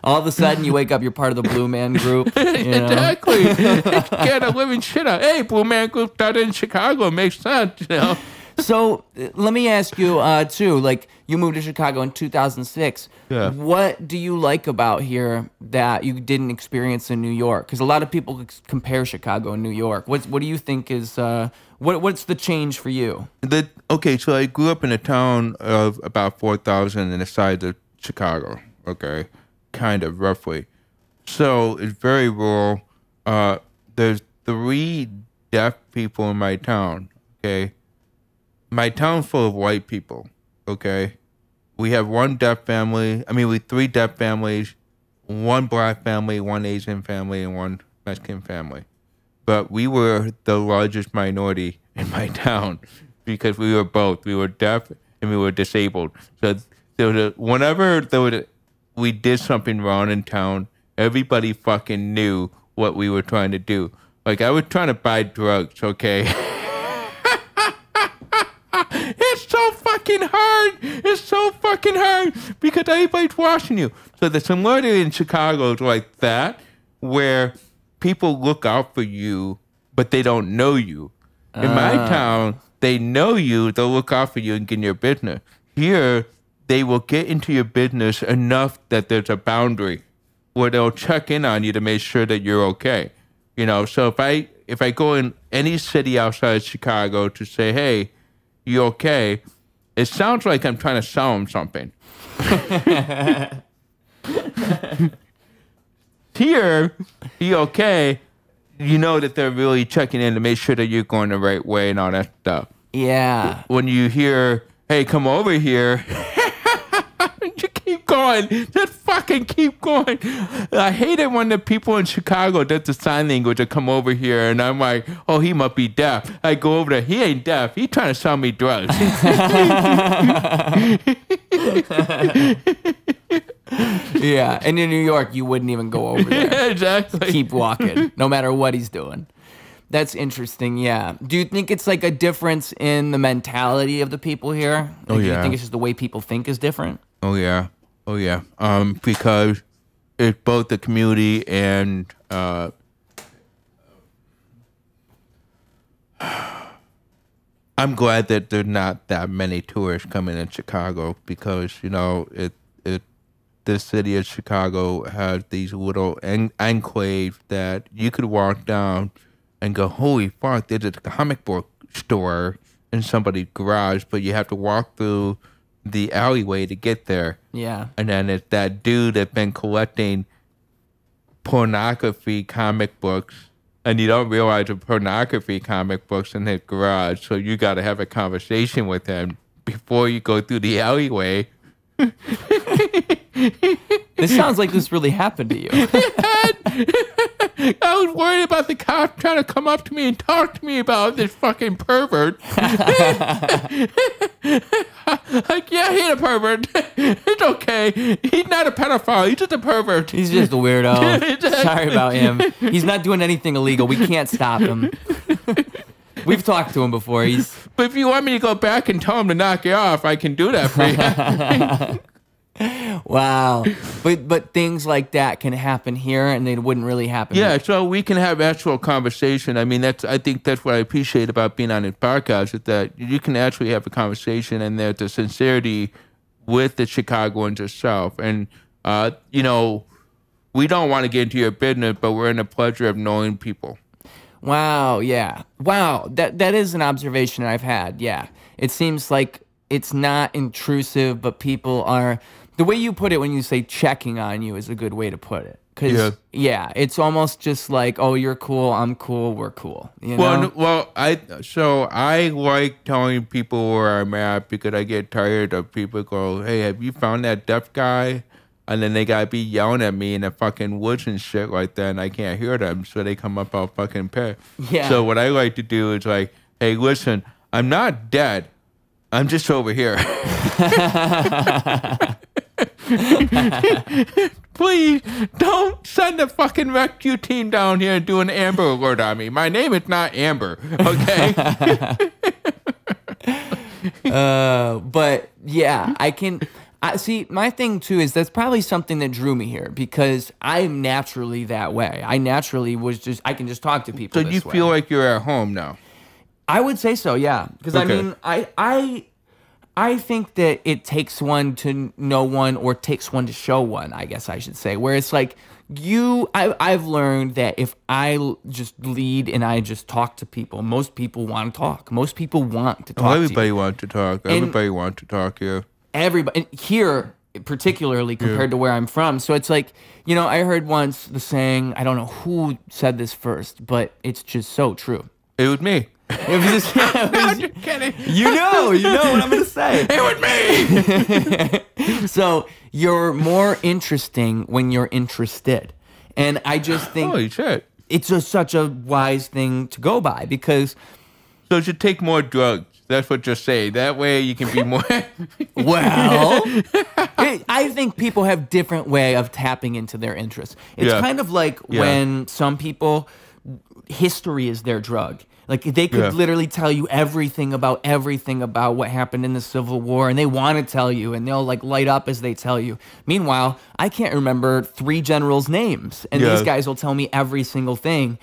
All of a sudden, you wake up, you're part of the Blue Man Group.
Exactly. Get a living shit out. Hey, Blue Man Group started in Chicago. Makes sense,
So let me ask you, too, you moved to Chicago in 2006.
Yeah.
What do you like about here that you didn't experience in New York? Because a lot of people compare Chicago and New York. What do you think is, what's the change for you?
Okay, so I grew up in a town of about 4,000 in the size of Chicago, okay? Kind of, roughly. So it's very rural. There's 3 deaf people in my town, okay? My town's full of white people, okay? We have 3 deaf families, 1 black family, 1 Asian family, and 1 Mexican family. But we were the largest minority in my town because we were both. We were deaf and we were disabled. So whenever we did something wrong in town, everybody fucking knew what we were trying to do. Like, I was trying to buy drugs, okay? It's so fucking hard because everybody's watching you. So the similarity in Chicago is like that, where people look out for you, but they don't know you. In my town, they know you, they'll look out for you and get in your business. Here, they will get into your business enough that there's a boundary where they'll check in on you to make sure that you're okay. You know, so if I go in any city outside Chicago to say, hey, you okay? It sounds like I'm trying to sell them something. Here, you okay? You know that they're really checking in to make sure that you're going the right way and all that stuff.
Yeah.
When you hear, hey, come over here, you keep going. Just fucking keep going. I hate it when the people in Chicago did the sign language to come over here, and I'm like, oh, he must be deaf. I go over there. He ain't deaf. He trying to sell me drugs.
Yeah, and in New York, you wouldn't even go over there.
Yeah, exactly.
Keep walking, no matter what he's doing. That's interesting, yeah. Do you think it's like a difference in the mentality of the people here? Like, do you think it's just the way people think is different?
Oh, yeah. Because it's both the community and I'm glad that there's not that many tourists coming in Chicago because, you know, the city of Chicago has these little enclaves that you could walk down and go, holy fuck, there's a comic book store in somebody's garage, but you have to walk through the alleyway to get there.
Yeah.
And then it's that dude that's been collecting pornography comic books, and you don't realize the pornography comic books in his garage, so you got to have a conversation with him before you go through the alleyway.
This sounds like this really happened to you.
I was worried about the cop trying to come up to me and talk to me about this fucking pervert. Like, yeah, he's a pervert. It's okay. He's not a pedophile. He's just a pervert.
He's just a weirdo. Sorry about him. He's not doing anything illegal. We can't stop him. We've talked to him before.
But if you want me to go back and tell him to knock you off, I can do that for you.
Wow. But things like that can happen here and they wouldn't really happen
here.
here.
So we can have actual conversation. I mean, I think that's what I appreciate about being on this podcast, is that you can actually have a conversation and there's a sincerity with the Chicagoans itself. And, you know, we don't want to get into your business, but we're in the pleasure of knowing people.
Wow, yeah. Wow, that is an observation I've had, yeah. It seems like it's not intrusive, but people are... The way you put it when you say checking on you is a good way to put it. Because, yeah, it's almost just like, oh, you're cool, I'm cool, we're cool. You know?
Well, I like telling people where I'm at because I get tired of people go, hey, have you found that deaf guy? And then they gotta be yelling at me in the fucking woods and shit like that, and I can't hear them, so they come up out fucking pissed.
Yeah.
So what I like to do is like, hey, listen, I'm not dead. I'm just over here. Please don't send the fucking rescue team down here and do an Amber Alert on me. My name is not Amber, okay?
But yeah, see, my thing too is that's probably something that drew me here because I'm naturally that way. I naturally I can just talk to people.
So you feel like you're at home now?
I would say so, yeah. Because I mean, I think that it takes one to know one or takes one to show one, I guess I should say. Where it's like I've learned that if I just lead and I just talk to people, most people want to talk. Most people want to talk.
Everybody wants to talk. Everybody wants to talk here.
Everybody here, particularly compared to where I'm from. So it's like, you know, I heard once the saying, I don't know who said this first, but it's just so true.
It was me.
It was just,
I'm just kidding.
You know what I'm going to say.
It was
me. So you're more interesting when you're interested. And I just think
holy shit.
It's such a wise thing to go by because...
So you should take more drugs. That's what you're saying. That way you can be more...
Well, I think people have different way of tapping into their interests. It's kind of like when some people, history is their drug. Like they could literally tell you everything about what happened in the Civil War, and they want to tell you, and they'll like light up as they tell you. Meanwhile, I can't remember 3 generals' names, and these guys will tell me every single thing.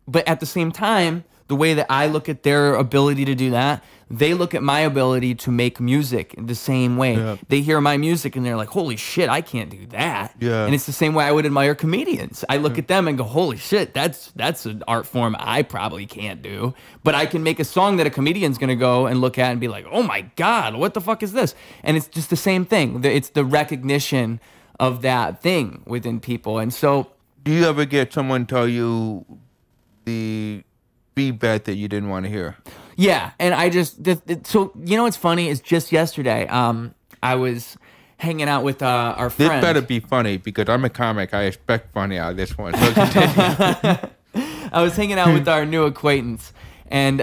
But at the same time, the way that I look at their ability to do that, they look at my ability to make music the same way. Yeah. They hear my music and they're like, holy shit, I can't do that.
Yeah.
And it's the same way I would admire comedians. I look at them and go, holy shit, that's an art form I probably can't do. But I can make a song that a comedian's going to go and look at and be like, oh my God, what the fuck is this? And it's just the same thing. It's the recognition of that thing within people. And so...
Do you ever get someone tell you the feedback that you didn't want to hear?
Yeah, and I just... So, you know what's funny is just yesterday, I was hanging out with our friend.
This better be funny, because I'm a comic. I expect funny out of this one. So continue.
I was hanging out with our new acquaintance, and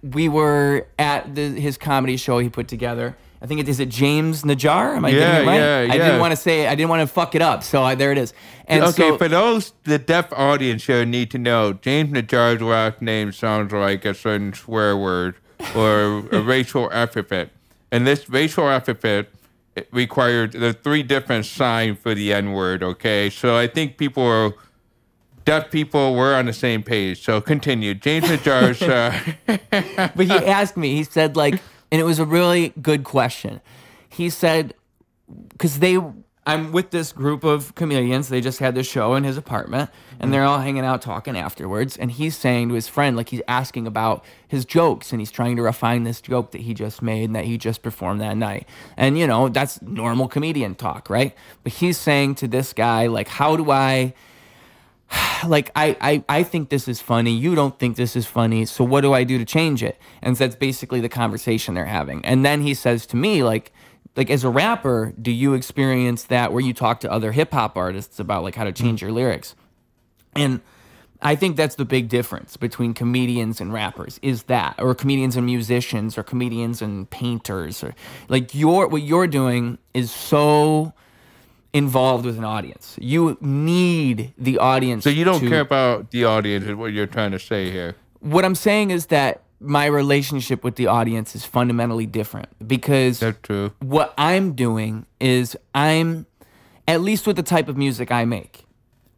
we were at his comedy show he put together. I think is it James Najjar? Am I getting it right?
Yeah.
I didn't want to say it. I didn't want to fuck it up, so there it is. And
okay,
so,
for those the deaf audience here need to know, James Najjar's last name sounds like a certain swear word or a racial epithet, and this racial epithet required the 3 different signs for the N word. Okay, so I think deaf people were on the same page. So continue, James Najjar's.
But he asked me. He said like. And it was a really good question. He said, because I'm with this group of comedians. They just had this show in his apartment, and they're all hanging out talking afterwards. And he's saying to his friend, like he's asking about his jokes, and he's trying to refine this joke that he just made and that he just performed that night. And, you know, that's normal comedian talk, right? But he's saying to this guy, like, how do I... Like, I think this is funny. You don't think this is funny. So what do I do to change it? And that's basically the conversation they're having. And then he says to me, like as a rapper, do you experience that where you talk to other hip hop artists about like how to change your lyrics? And I think that's the big difference between comedians and rappers is that, or comedians and musicians, or comedians and painters, or like what you're doing is so involved with an audience. You need the audience.
So you don't care about the audience is what you're trying to say here.
What I'm saying is that my relationship with the audience is fundamentally different because
that's true.
What I'm doing is at least with the type of music I make,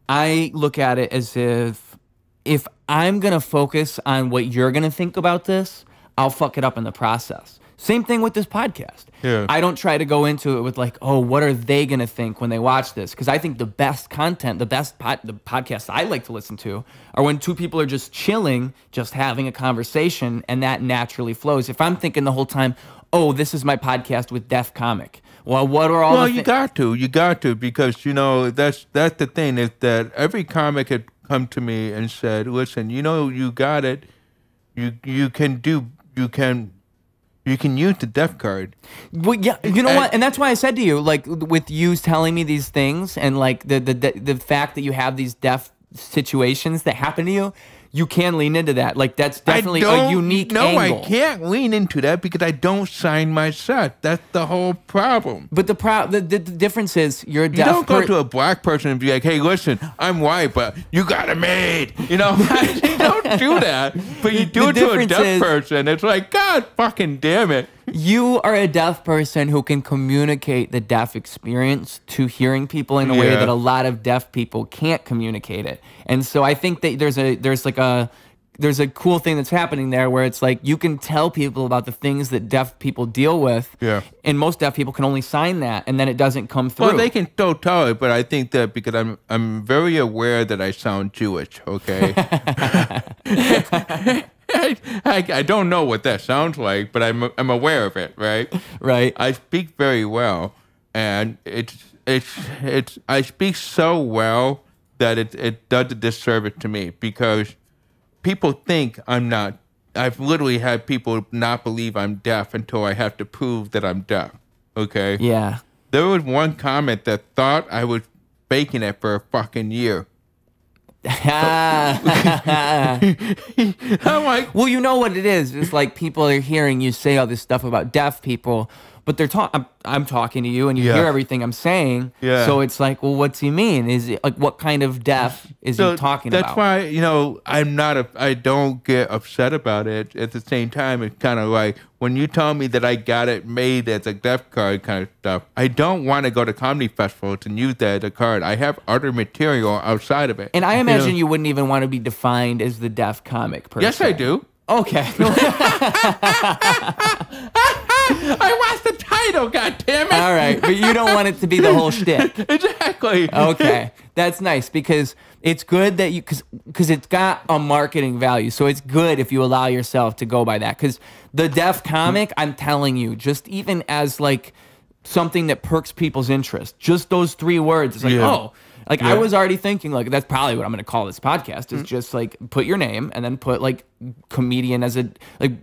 I look at it as if I'm going to focus on what you're going to think about this, I'll fuck it up in the process. Same thing with this podcast.
Yeah.
I don't try to go into it with like, oh, what are they going to think when they watch this? Because I think the best content, the podcasts I like to listen to are when 2 people are just chilling, just having a conversation, and that naturally flows. If I'm thinking the whole time, oh, this is my podcast with deaf comic. Well, what are all
you got to, because, you know, that's the thing is that every comic had come to me and said, listen, you know, you got it. You can use the deaf card.
Well, yeah, you know what? And that's why I said to you, like, with you telling me these things and, like, the fact that you have these deaf situations that happen to you, you can lean into that. Like, that's definitely a unique angle.
No, I can't lean into that because I don't sign my set. That's the whole problem.
But the difference is you're a deaf
You don't go to a black person and be like, hey, listen, I'm white, but you got it made. You know, you don't do that. But you do it to a deaf person. It's like, God fucking damn it.
You are a deaf person who can communicate the deaf experience to hearing people in a way that a lot of deaf people can't communicate it. And so I think that there's a cool thing that's happening there where it's like you can tell people about the things that deaf people deal with. Yeah. And most deaf people can only sign that, and then it doesn't come through.
Well, they can still tell it, but I think that because I'm very aware that I sound Jewish, okay? I don't know what that sounds like, but I'm aware of it, right?
Right.
I speak very well, and I speak so well that it does a disservice to me because people think I'm not. I've literally had people not believe I'm deaf until I have to prove that I'm deaf. Okay.
Yeah.
There was one comment that thought I was faking it for a fucking year.
I'm
like,
well, you know what it is. It's like people are hearing you say all this stuff about deaf people but I'm talking to you and you hear everything I'm saying.
Yeah.
So it's like, well, what's he mean? Is it like, what kind of deaf is he talking about?
That's why, I don't get upset about it. At the same time, it's kind of like when you tell me that I got it made as a deaf card kind of stuff, I don't want to go to comedy festivals and use that as a card. I have other material outside of it.
And I imagine you wouldn't even want to be defined as the deaf comic person.
Yes, I do.
Okay.
I watched the title, goddammit.
All right, but you don't want it to be the whole shtick.
Exactly.
Okay, that's nice because it's good that you, because it's got a marketing value. So it's good if you allow yourself to go by that. Because the deaf comic, I'm telling you, just even as like something that perks people's interest, just those 3 words, it's like, I was already thinking like that's probably what I'm going to call this podcast is just like put your name and then put like comedian as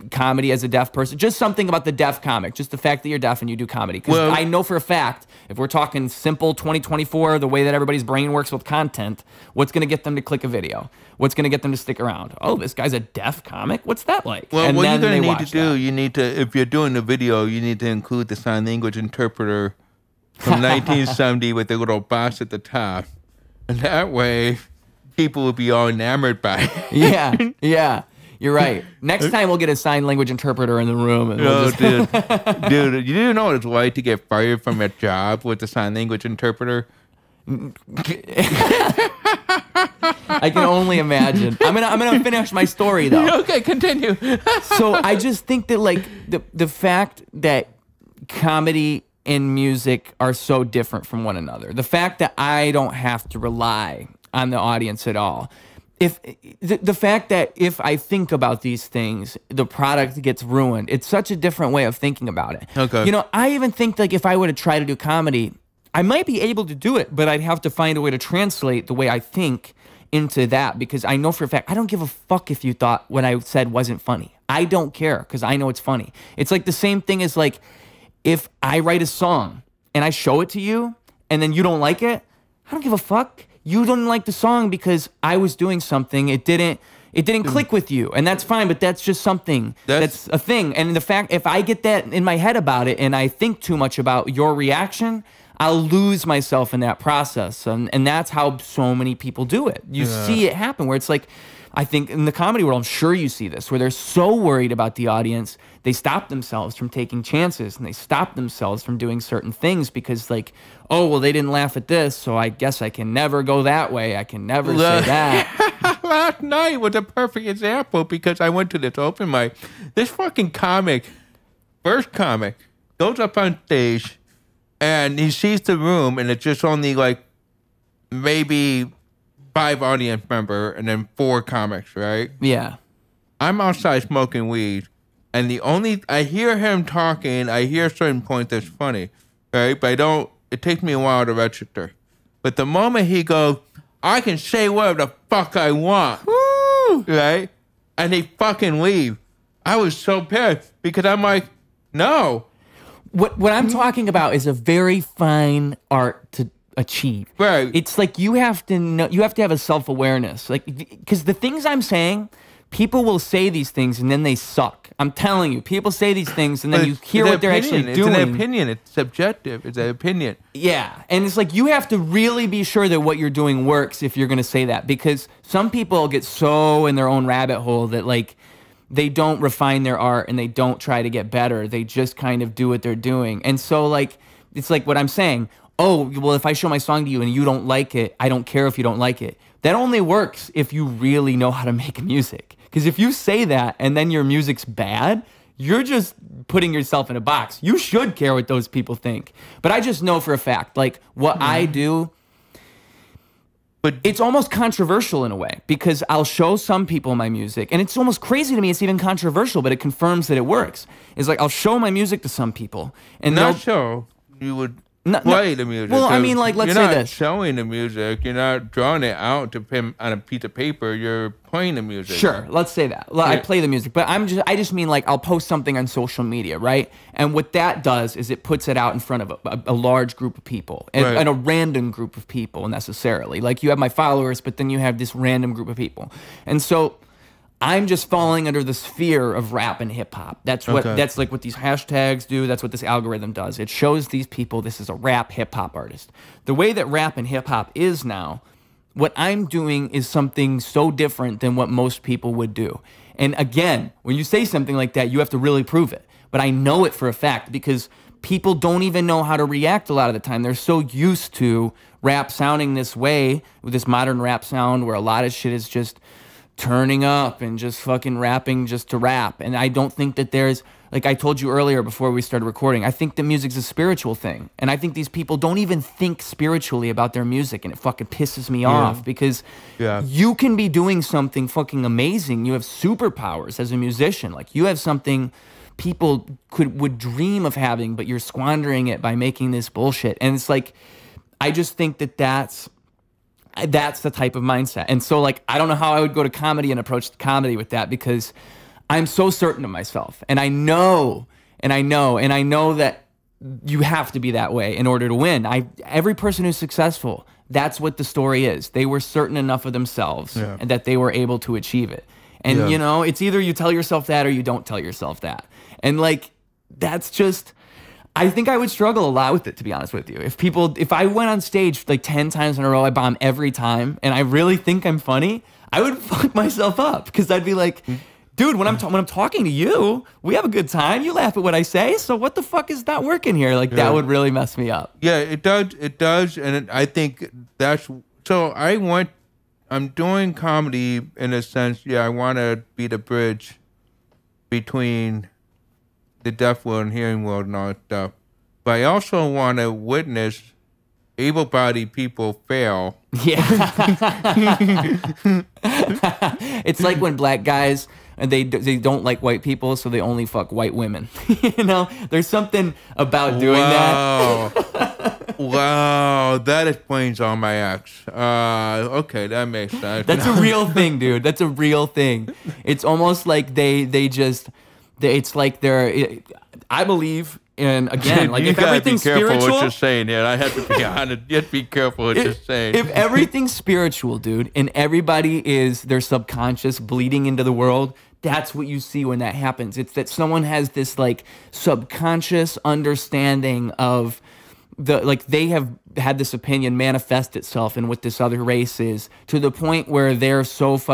comedy as a deaf person, just something about the deaf comic, just the fact that you're deaf and you do comedy. Because I know for a fact if we're talking simple 2024, the way that everybody's brain works with content, what's going to get them to click a video? What's going to get them to stick around? Oh, this guy's a deaf comic? What's that like?
Well,
and
what
then
you're going to need to do,
that.
you need to, if you're doing the video, you need to include the sign language interpreter from 1970 with the little box at the top. And that way, people will be all enamored by it.
Yeah. You're right. Next time we'll get a sign language interpreter in the room. And
dude, you didn't know what it's like to get fired from a job with a sign language interpreter?
I can only imagine. I'm gonna finish my story though.
Okay, continue.
So I just think that like the fact that comedy and music are so different from one another. The fact that I don't have to rely on the audience at all. If the fact that if I think about these things, the product gets ruined. It's such a different way of thinking about it.
Okay.
I even think like if I were to try to do comedy, I might be able to do it, but I'd have to find a way to translate the way I think into that because I know for a fact, I don't give a fuck if you thought what I said wasn't funny. I don't care because I know it's funny. It's like the same thing as like, if I write a song and I show it to you and then you don't like it, I don't give a fuck. You don't like the song because I was doing something. It didn't click with you. And that's fine, but that's just something. That's a thing. And the fact, if I get that in my head about it and I think too much about your reaction, I'll lose myself in that process. And that's how so many people do it. You see it happen where it's like, I think in the comedy world, I'm sure you see this, where they're so worried about the audience, they stop themselves from taking chances and they stop themselves from doing certain things because like, oh, well, they didn't laugh at this, so I guess I can never go that way. I can never say that.
Last night was a perfect example because I went to this open mic. This fucking first comic, goes up on stage and he sees the room and it's just only like maybe 5 audience member and then 4 comics, right?
Yeah.
I'm outside smoking weed, and I hear him talking, I hear certain points that's funny, right? But it takes me a while to register. But the moment he goes, I can say whatever the fuck I want, woo, right? And they fucking leave. I was so pissed because I'm like, no.
What I'm talking about is a very fine art to achieve.
Right.
It's like you have to know, you have to have a self-awareness. Like, because the things I'm saying, people will say these things and then they suck. I'm telling you, people say these things and then you hear what they're actually doing.
It's an opinion. It's subjective. It's an opinion.
Yeah. And it's like you have to really be sure that what you're doing works if you're going to say that. Because some people get so in their own rabbit hole that like they don't refine their art and they don't try to get better. They just kind of do what they're doing. And so like, it's like what I'm saying. Oh, well, if I show my song to you and you don't like it, I don't care if you don't like it. That only works if you really know how to make music. Because if you say that and then your music's bad, you're just putting yourself in a box. You should care what those people think. But I just know for a fact, like what I do, but it's almost controversial in a way because I'll show some people my music and it's almost crazy to me. It's even controversial, but it confirms that it works. It's like I'll show my music to some people and
you would play the music.
Well, I mean, like, let's say this.
You're not showing the music. You're not drawing it out to him on a piece of paper. You're playing the music.
Sure, let's say that. I play the music, but I just mean like I'll post something on social media, right? And what that does is it puts it out in front of a large group of people and a random group of people necessarily. Like you have my followers, but then you have this random group of people. And so I'm just falling under the sphere of rap and hip hop. That's like what these hashtags do. That's what this algorithm does. It shows these people this is a rap hip hop artist. The way that rap and hip hop is now, what I'm doing is something so different than what most people would do. And again, when you say something like that, you have to really prove it. But I know it for a fact because people don't even know how to react a lot of the time. They're so used to rap sounding this way, with this modern rap sound where a lot of shit is just turning up and just fucking rapping just to rap. And I don't think that there's, like I told you earlier before we started recording, I think that music's a spiritual thing. And I think these people don't even think spiritually about their music, and it fucking pisses me off because you can be doing something fucking amazing. You have superpowers as a musician. Like, you have something people would dream of having, but you're squandering it by making this bullshit. And it's like, I just think that that's the type of mindset. And so, like, I don't know how I would go to comedy and approach comedy with that, because I'm so certain of myself. And I know that you have to be that way in order to win. Every person who's successful, that's what the story is. They were certain enough of themselves and that they were able to achieve it. And, you know, it's either you tell yourself that or you don't tell yourself that. And, like, that's just, I think I would struggle a lot with it, to be honest with you. If I went on stage like 10 times in a row, I bomb every time, and I really think I'm funny, I would fuck myself up, because I'd be like, dude, when I'm talking to you, we have a good time. You laugh at what I say, so what the fuck is not working here? Like, that would really mess me up.
Yeah, it does, and I think that's, so I'm doing comedy in a sense, I want to be the bridge between the deaf world and hearing world and all that stuff. But I also want to witness able-bodied people fail.
Yeah. It's like when black guys, they don't like white people, so they only fuck white women. You know, there's something about doing that.
Wow, that explains all my acts. Okay, that makes sense.
That's a real thing, dude. That's a real thing. It's almost like it's like I believe, and again, like, if everything's spiritual,
be careful what you're saying here. I have to be honest. You have to be careful what you're saying.
If everything's spiritual, dude, and everybody is their subconscious bleeding into the world, that's what you see when that happens. It's that someone has this, like, subconscious understanding of they have had this opinion manifest itself in what this other race is, to the point where they're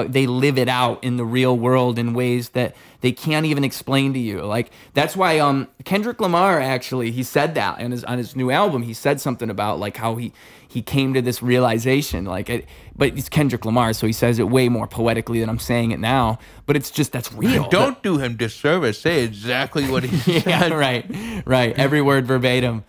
they live it out in the real world in ways that they can't even explain to you. Like, that's why Kendrick Lamar, actually, he said that on his new album. He said something about, like, how he came to this realization, like, but it's Kendrick Lamar, so he says it way more poetically than I'm saying it now. But it's just, that's real.
Don't do him disservice. Say exactly what he said.
Yeah, right. Every word verbatim.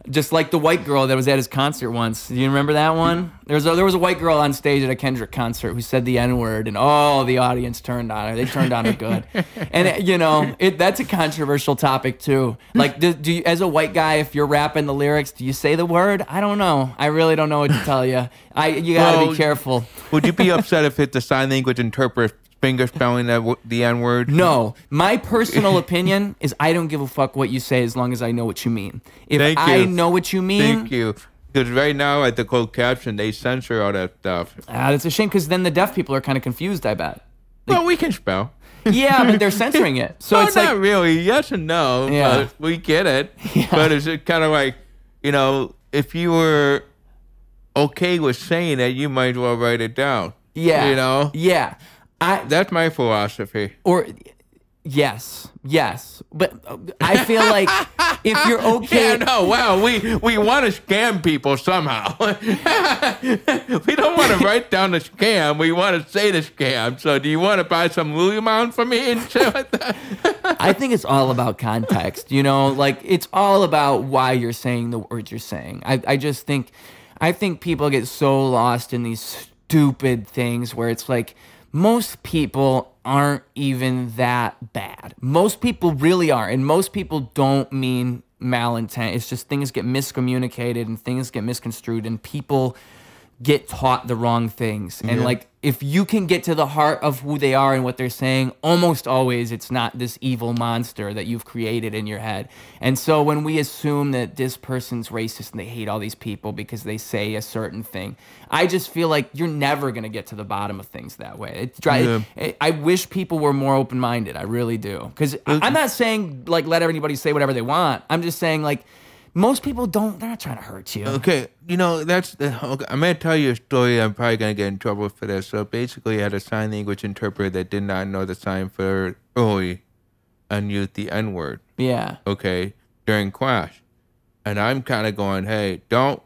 Just like the white girl that was at his concert once. Do you remember that one? There was a white girl on stage at a Kendrick concert who said the N-word, and the audience turned on her. They turned on her good. And, you know, that's a controversial topic, too. Like, do you, as a white guy, if you're rapping the lyrics, do you say the word? I don't know. I really don't know what to tell you. You got to be careful.
Would you be upset if the sign language interpreter finger spelling the N-word?
No. My personal opinion is I don't give a fuck what you say as long as I know what you mean. If I know what you mean...
Thank you. Because right now at the closed caption, they censor all that stuff.
That's a shame, because then the deaf people are kind of confused, I bet.
Well, we can spell.
Yeah, but they're censoring it. So it's
not really. Yes and no. Yeah. But we get it. Yeah. But it's kind of like, you know, if you were okay with saying it, you might as well write it down.
Yeah.
You know?
Yeah.
That's my philosophy.
Yes, but I feel like if you're okay...
Yeah, no, wow, we want to scam people somehow. We don't want to write down the scam, we want to say the scam. So do you want to buy some Louis Mount for me and shit like that?
I think it's all about context, you know? Like, it's all about why you're saying the words you're saying. I think people get so lost in these stupid things where it's like, most people aren't even that bad. Most people really are, and most people don't mean malintent. It's just things get miscommunicated and things get misconstrued, and people get taught the wrong things. And like, if you can get to the heart of who they are and what they're saying, almost always it's not this evil monster that you've created in your head. And so when we assume that this person's racist and they hate all these people because they say a certain thing, I just feel like you're never going to get to the bottom of things that way. I wish people were more open-minded. I really do. Because I'm not saying, like, let everybody say whatever they want. I'm just saying, like, most people they're not trying to hurt you.
Okay, you know, okay, I'm going to tell you a story. I'm probably going to get in trouble for this. So basically, I had a sign language interpreter that did not know the sign for oi and used the N-word.
Yeah.
Okay, during class. And I'm kind of going, hey, don't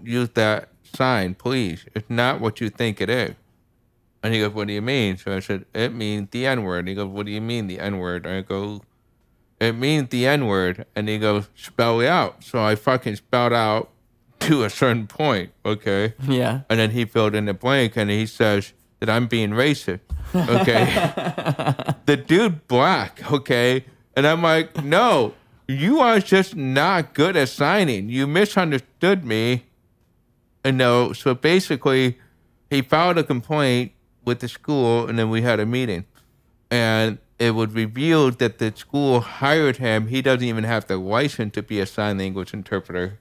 use that sign, please. It's not what you think it is. And he goes, what do you mean? So I said, it means the N-word. And he goes, what do you mean the N-word? And I go, it means the N-word. And he goes, spell it out. So I fucking spelled out to a certain point, okay?
Yeah.
And then he filled in the blank, and he says that I'm being racist, okay? The dude black, okay? And I'm like, no, you are just not good at signing. You misunderstood me. And no, so basically, he filed a complaint with the school, and then we had a meeting. And it was revealed that the school hired him. He doesn't even have the license to be a sign language interpreter.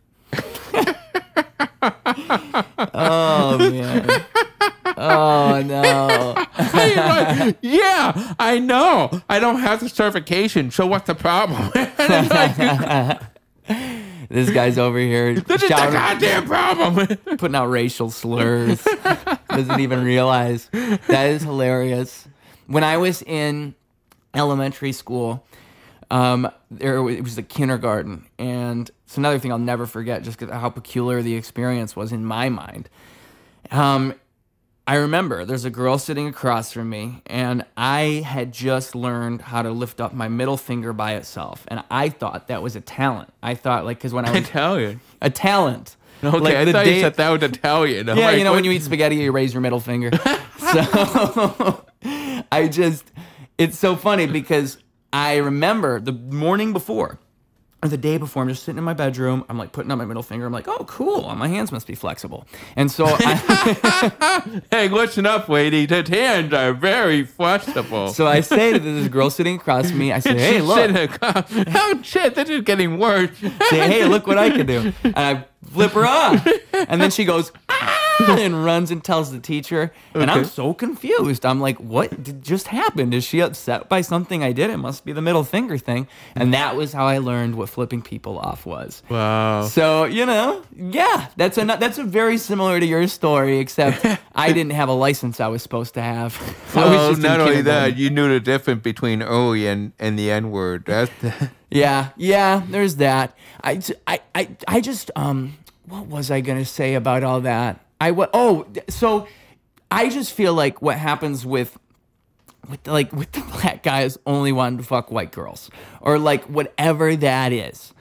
Oh, man. Oh, no.
Like, yeah, I know. I don't have the certification, so what's the problem?
This guy's over here
This is the goddamn problem.
putting out racial slurs. Doesn't even realize. That is hilarious. When I was in elementary school, it was the kindergarten, and it's another thing I'll never forget, just because how peculiar the experience was in my mind. I remember there's a girl sitting across from me, and I had just learned how to lift up my middle finger by itself, and I thought that was a talent. I thought, like, because when I was
Italian.
a talent.
Okay,
like
I thought you said that was Italian.
I'm like, you know, when you eat spaghetti, you raise your middle finger. So it's so funny because I remember the morning before, or the day before, I'm just sitting in my bedroom. I'm like putting up my middle finger. I'm like, oh, cool. My hands must be flexible. And so
hey, listen up, lady. The hands are very flexible.
So I say to this girl sitting across from me, I say, hey, look.
Oh, shit, this is getting worse.
Say, hey, look what I can do. And I flip her off. And then she goes, and runs and tells the teacher. And I'm so confused. I'm like, what just happened? Is she upset by something I did? It must be the middle finger thing. And that was how I learned what flipping people off was.
Wow.
So, you know, yeah, that's a very similar to your story, except I didn't have a license I was supposed to have.
Well, not only that, you knew the difference between OE and the N-word. That's
yeah, there's that. I just, what was I going to say about all that? So I just feel like what happens with the black guys only wanting to fuck white girls, or like whatever that is.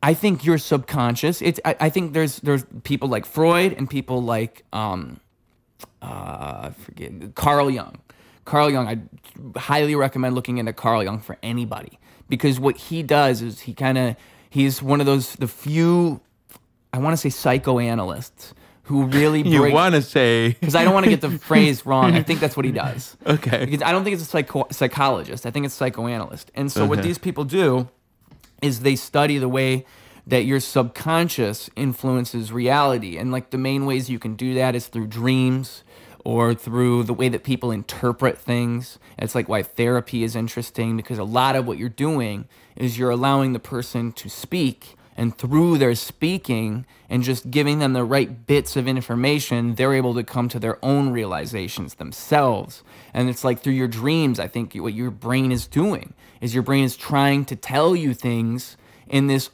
I think your subconscious. I think there's people like Freud and people like I forget, Carl Jung. Carl Jung. I highly recommend looking into Carl Jung for anybody, because what he does is he's one of the few, I want to say, psychoanalysts who really break...
You want to say...
Because I don't want to get the phrase wrong. I think that's what he does.
Okay.
Because I don't think it's a psychologist. I think it's a psychoanalyst. And so what these people do is they study the way that your subconscious influences reality. And like the main ways you can do that is through dreams, or through the way that people interpret things. It's like why therapy is interesting, because a lot of what you're doing is you're allowing the person to speak, and through their speaking and just giving them the right bits of information, they're able to come to their own realizations themselves. And it's like through your dreams, I think what your brain is doing is your brain is trying to tell you things in this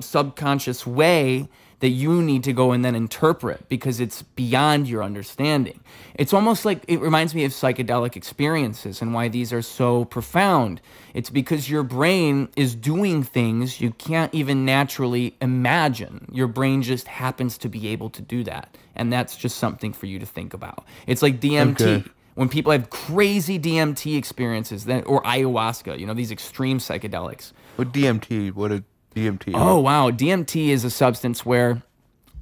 subconscious way that you need to go and then interpret, because it's beyond your understanding. It's almost like, it reminds me of psychedelic experiences and why these are so profound. It's because your brain is doing things you can't even naturally imagine. Your brain just happens to be able to do that. And that's just something for you to think about. It's like DMT. Okay. When people have crazy DMT experiences, or ayahuasca, you know, these extreme psychedelics.
What DMT? What a DMT?
Oh, wow. DMT is a substance where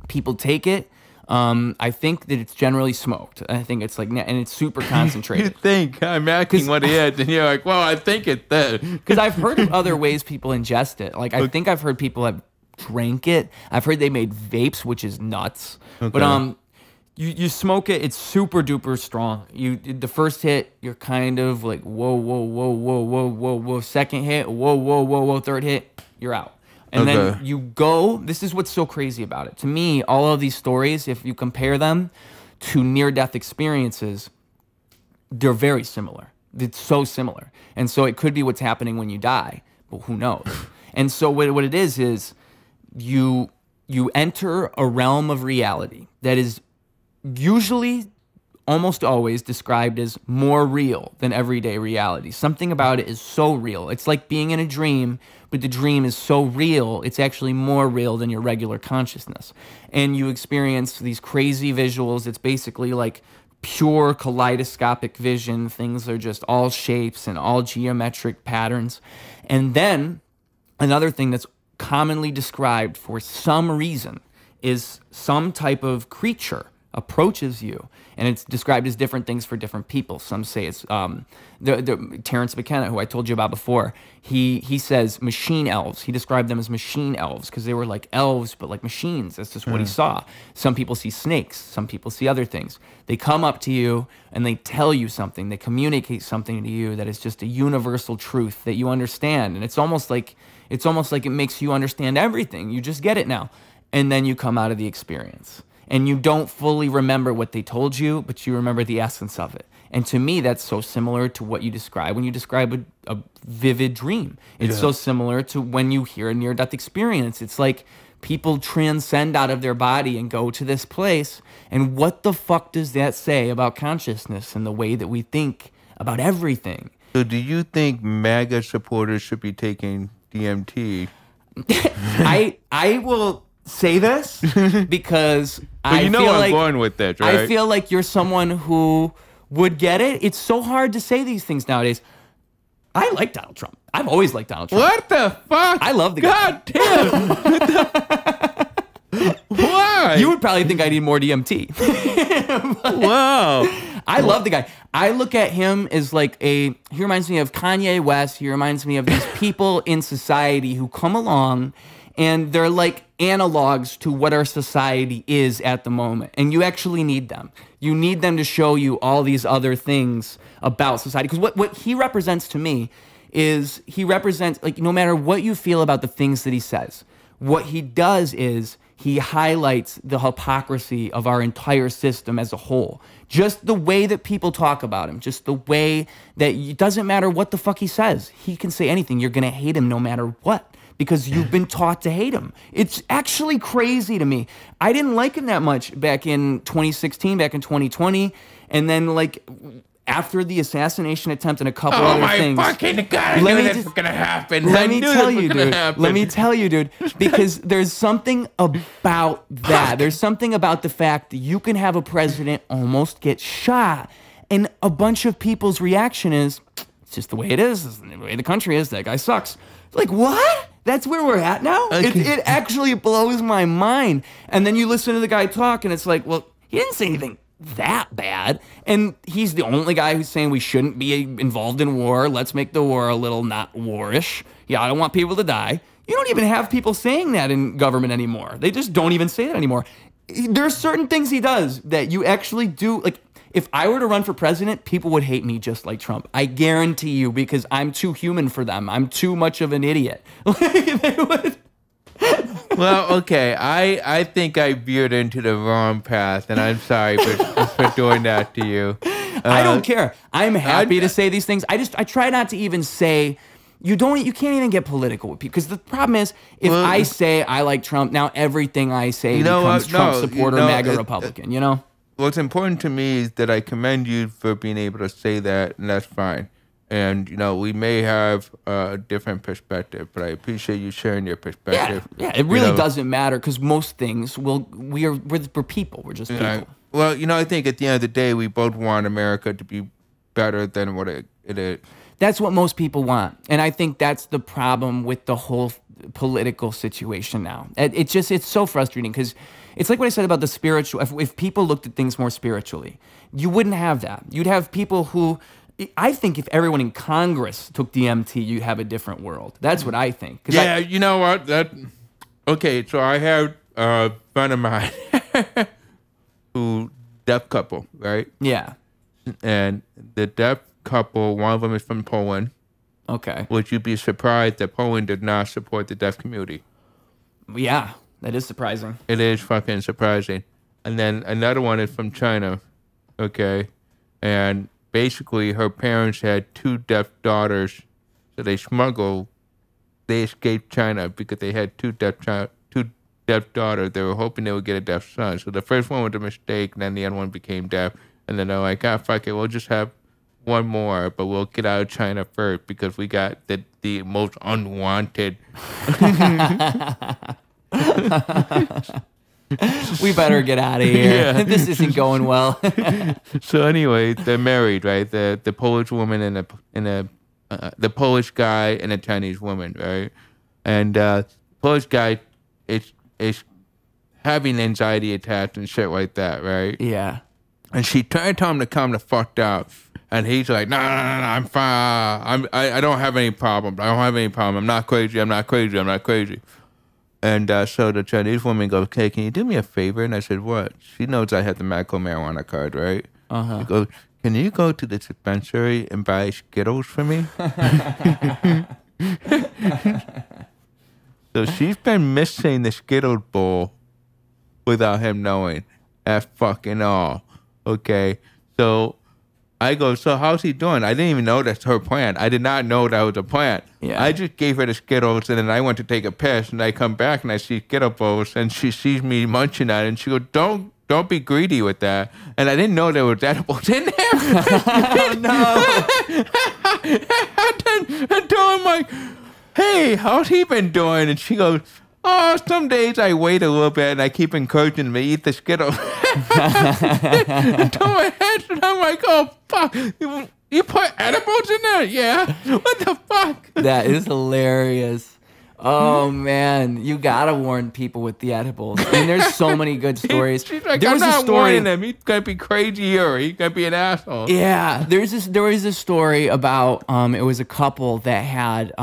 people take it I think that it's generally smoked. I think it's like, and it's super concentrated.
You think I'm asking what it is, and you're like, well, I think it's this.
Because I've heard of other ways people ingest it. Like, I think I've heard people have drank it. I've heard they made vapes, which is nuts.
Okay.
But you smoke it, it's super duper strong. The first hit, you're kind of like, whoa, whoa, whoa, whoa, whoa, whoa, whoa. Second hit, whoa, whoa, whoa, whoa. Third hit, you're out. And then you go, this is what's so crazy about it. To me, all of these stories, if you compare them to near-death experiences, they're very similar. It's so similar. And so it could be what's happening when you die, but who knows? And so what it is you enter a realm of reality that is usually, almost always, described as more real than everyday reality. Something about it is so real. It's like being in a dream, but the dream is so real, it's actually more real than your regular consciousness. And you experience these crazy visuals. It's basically like pure kaleidoscopic vision. Things are just all shapes and all geometric patterns. And then another thing that's commonly described for some reason is some type of creature approaches you, and it's described as different things for different people. Some say it's Terrence McKenna, who I told you about before. He says machine elves. He described them as machine elves because they were like elves but like machines. That's just what he saw. Some people see snakes. Some people see other things. They come up to you and they tell you something. They communicate something to you that is just a universal truth that you understand, and it's almost like it makes you understand everything. You just get it now, and then you come out of the experience. And you don't fully remember what they told you, but you remember the essence of it. And to me, that's so similar to what you describe when you describe a vivid dream. It's so similar to when you hear a near-death experience. It's like people transcend out of their body and go to this place. And what the fuck does that say about consciousness and the way that we think about everything?
So do you think MAGA supporters should be taking DMT?
I will say this because
I'm going with that, right?
I feel like you're someone who would get it. It's so hard to say these things nowadays. I like Donald Trump. I've always liked Donald Trump.
What the fuck?
I love the guy.
God damn. Why?
You would probably think I need more DMT.
Wow.
I love the guy. I look at him as like he reminds me of Kanye West. He reminds me of these people in society who come along and they're like analogs to what our society is at the moment. And you actually need them. You need them to show you all these other things about society. Because what he represents to me is he represents, like, no matter what you feel about the things that he says, what he does is he highlights the hypocrisy of our entire system as a whole. Just the way that people talk about him, just the way that it doesn't matter what the fuck he says. He can say anything. You're going to hate him no matter what, because you've been taught to hate him. It's actually crazy to me. I didn't like him that much back in 2016, back in 2020. And then, like, after the assassination attempt and a couple other things.
Oh my fucking God, I knew this was going to happen.
Let me tell you, dude, because there's something about that. There's something about the fact that you can have a president almost get shot, and a bunch of people's reaction is, it's just the way it is. It's the way the country is. That guy sucks. Like, what? That's where we're at now? It actually blows my mind. And then you listen to the guy talk, and it's like, well, he didn't say anything that bad. And he's the only guy who's saying we shouldn't be involved in war. Let's make the war a little not warish. Yeah, I don't want people to die. You don't even have people saying that in government anymore. They just don't even say that anymore. There's certain things he does that you actually do. Like, if I were to run for president, people would hate me just like Trump. I guarantee you, because I'm too human for them. I'm too much of an idiot. They would.
Well, okay. I think I veered into the wrong path, and I'm sorry for doing that to you.
I don't care. I'm happy to say these things. I try not to even say. You can't even get political with people, because the problem is, if I say I like Trump, now everything I say becomes Trump supporter, MAGA Republican. You know.
What's important to me is that I commend you for being able to say that, and that's fine. And, we may have a different perspective, but I appreciate you sharing your perspective.
Yeah, it really doesn't matter, because most things, we're people. We're just people.
Well, I think at the end of the day, we both want America to be better than what it is.
That's what most people want. And I think that's the problem with the whole political situation now. It's so frustrating, because It's like what I said about the spiritual. If people looked at things more spiritually, you wouldn't have that. You'd have people who, I think if everyone in Congress took DMT, you'd have a different world. That's what I think.
Yeah, you know what? Okay, so I have a friend of mine who, deaf couple, right?
Yeah.
And the deaf couple, one of them is from Poland.
Okay.
Which you'd be surprised that Poland did not support the deaf community.
Yeah, that is surprising.
It is fucking surprising. And then another one is from China, okay? And basically her parents had 2 deaf daughters, so they escaped China because they had 2 deaf daughters. They were hoping they would get a deaf son. So the first one was a mistake, and then the other one became deaf. And then they're like, fuck it, we'll just have one more, but we'll get out of China first because we got the most unwanted.
We better get out of here. Yeah. This isn't going well.
So anyway, they're married, right? The Polish woman and the Polish guy and a Chinese woman, right? And Polish guy is having anxiety attacks and shit like that, right?
Yeah.
And she tried to tell him to calm the fuck down. And he's like, no, I'm fine. I don't have any problem. I'm not crazy. And so the Chinese woman goes, okay, can you do me a favor? And I said, what? She knows I have the medical marijuana card, right? Uh-huh. She goes, can you go to the dispensary and buy Skittles for me? So she's been missing the Skittles bowl without him knowing at fucking all. Okay, so I go, so how's he doing? I didn't even know that's her plant. I did not know that was a plant. Yeah. I just gave her the Skittles, and then I went to take a piss, and I come back, and I see Skittle bowls, and she sees me munching on it, and she goes, don't be greedy with that. And I didn't know there were edibles in there.
Oh, no.
And so I'm like, hey, how's he been doing? And she goes, oh, some days I wait a little bit and I keep encouraging him to eat the Skittles. Until my head, and I'm like, oh, fuck. You put edibles in there? Yeah. What the fuck?
That is hilarious. Oh, man. You got to warn people with the edibles. I mean, there's so many good stories.
She's like, I'm not warning him. He's going to be crazy or he's going to be an asshole.
Yeah. There was this story about, it was a couple that had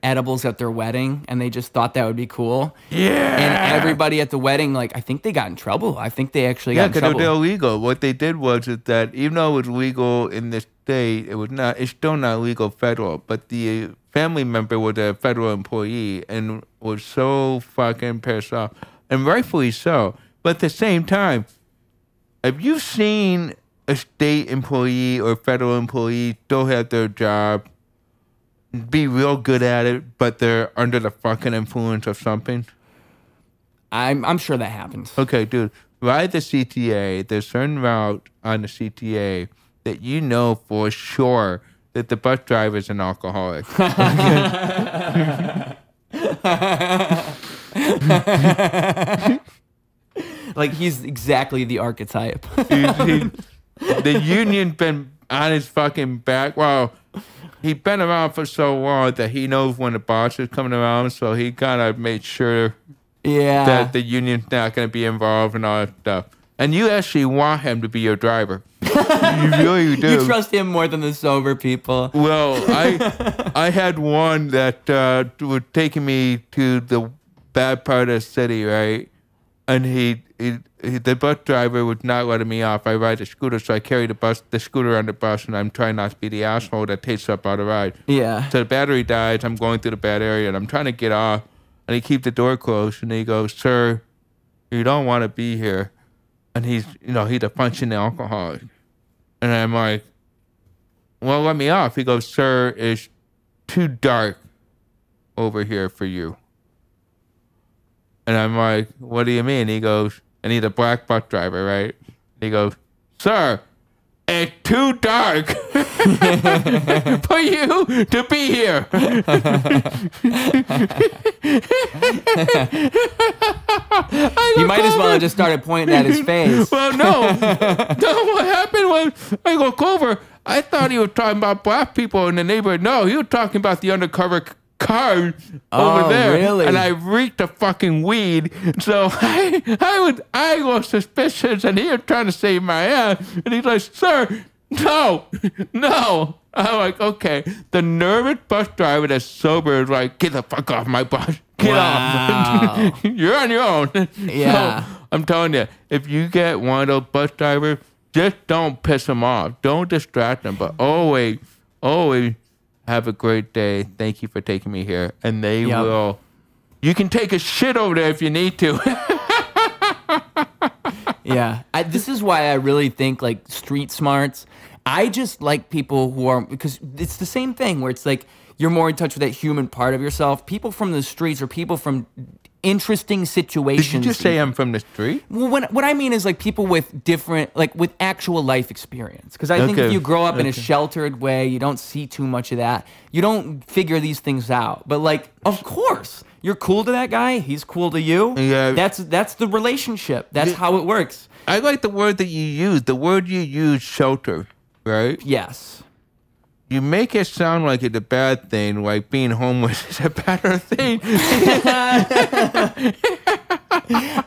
edibles at their wedding, and they just thought that would be cool.
Yeah.
And everybody at the wedding, like, I think they got in trouble. I think they actually got in trouble.
Yeah, because they're illegal. What they did was that even though it was legal in this state, it's still not legal federal, but the family member was a federal employee and was so fucking pissed off, and rightfully so. But at the same time, have you seen a state employee or federal employee still have their job, be real good at it, but they're under the fucking influence of something?
I'm sure that happens.
Okay, dude, ride the CTA. There's certain route on the CTA that you know for sure that the bus driver is an alcoholic.
Like he's exactly the archetype.
The union's been on his fucking back. Well, he's been around for so long that he knows when the boss is coming around, so he kind of made sure that the union's not going to be involved and all that stuff. And you actually want him to be your driver. You really do.
You trust him more than the sober people.
Well, I had one that was taking me to the bad part of the city, right? And the bus driver was not letting me off. I ride a scooter, so I carry the scooter on the bus, and I'm trying not to be the asshole that takes up all the ride. Yeah. So the battery dies. I'm going through the bad area, and I'm trying to get off, and he keeps the door closed, and he goes, "Sir, you don't want to be here." And he's a functioning alcoholic. And I'm like, well, let me off. He goes, "Sir, it's too dark over here for you." And I'm like, what do you mean? He goes, and he's a black bus driver, right? He goes, "Sir, it's too dark for you to be here."
You might as well have just started pointing at his face.
Well, no. What happened was I look over. I thought he was talking about black people in the neighborhood. No, he was talking about the undercover cars over there.
Really?
And I reeked the fucking weed. So I was suspicious, and he was trying to save my ass. And he's like, sir, no. I'm like, okay. The nervous bus driver that's sober is like, get the fuck off my bus. Get off. You're on your own.
Yeah.
So, I'm telling you, if you get one of those bus drivers, just don't piss them off. Don't distract them, but always have a great day. Thank you for taking me here. And they will. You can take a shit over there if you need to.
Yeah. This is why I really think like street smarts. I just like people who are, because it's the same thing where it's like you're more in touch with that human part of yourself. People from the streets or people from interesting situations.
Did you just say I'm from the street?
Well, what I mean is like people with different, like with actual life experience. Because I think if you grow up in a sheltered way, you don't see too much of that. You don't figure these things out. But like, of course, you're cool to that guy. He's cool to you.
Yeah.
That's the relationship. That's how it works.
I like the word that you use. The word you use, shelter, right?
Yes.
You make it sound like it's a bad thing, like being homeless is a better thing.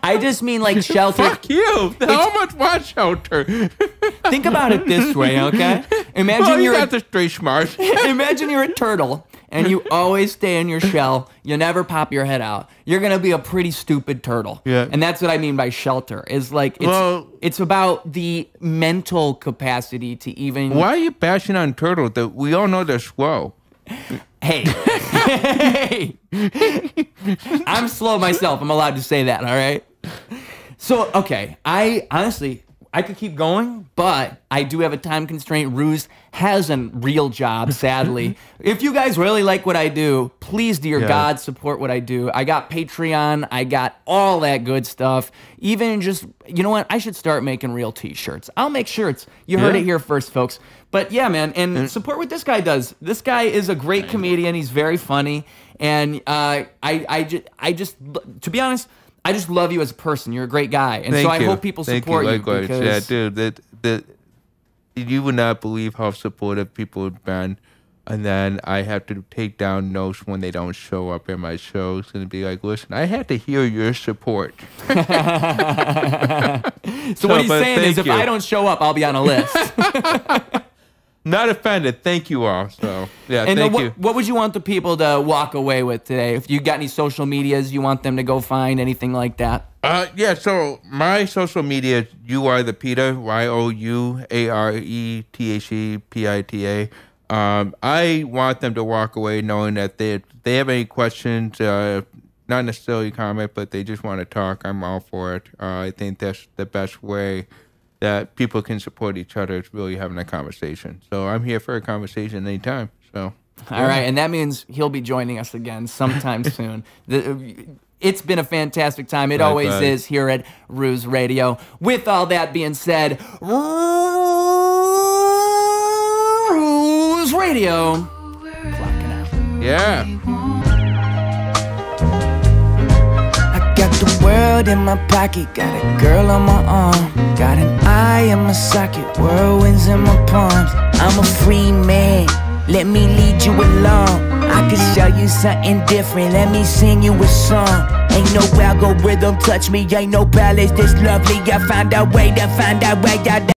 I just mean like shelter.
Fuck you. How much want shelter?
Think about it this way, okay? Imagine
you got the street smart.
Imagine you're a turtle and you always stay in your shell. You never pop your head out. You're gonna be a pretty stupid turtle.
Yeah.
And that's what I mean by shelter. Is like it's about the mental capacity to even.
Why are you bashing on turtles? We all know they're slow.
Hey. Hey. I'm slow myself. I'm allowed to say that, all right? So, okay, I could keep going, but I do have a time constraint. Ruse has a real job, sadly. If you guys really like what I do, please, dear God, support what I do. I got Patreon. I got all that good stuff. Even just, you know what? I should start making real T-shirts. I'll make shirts. You heard it here first, folks. But yeah, man, and support what this guy does. This guy is a great comedian. He's very funny. And I just, to be honest, I just love you as a person. You're a great guy, and so I hope people support you. Because
yeah, dude, you would not believe how supportive people have been. And then I have to take down notes when they don't show up in my shows and be like, listen, I had to hear your support.
So what he's saying is, if I don't show up, I'll be on a list.
Not offended. Thank you all. So yeah,
and
thank you.
What would you want the people to walk away with today? If you got any social medias you want them to go find, anything like that?
Yeah. So my social media, you are the Pita, YOUARETHEPITA. I want them to walk away knowing that they have any questions, not necessarily comment, but they just want to talk. I'm all for it. I think that's the best way that people can support each other. Is really having a conversation. So I'm here for a conversation anytime. So
all right, and that means he'll be joining us again sometime soon. It's been a fantastic time. It always is here at Ruse Radio. With all that being said, Ruse Radio. Clocking out.
Yeah.
Got the world in my pocket, got a girl on my arm, got an eye in my socket, whirlwinds in my palms. I'm a free man, let me lead you along. I can show you something different, let me sing you a song. Ain't no algorithm touch me, ain't no palace this lovely. I find a way to find a way out.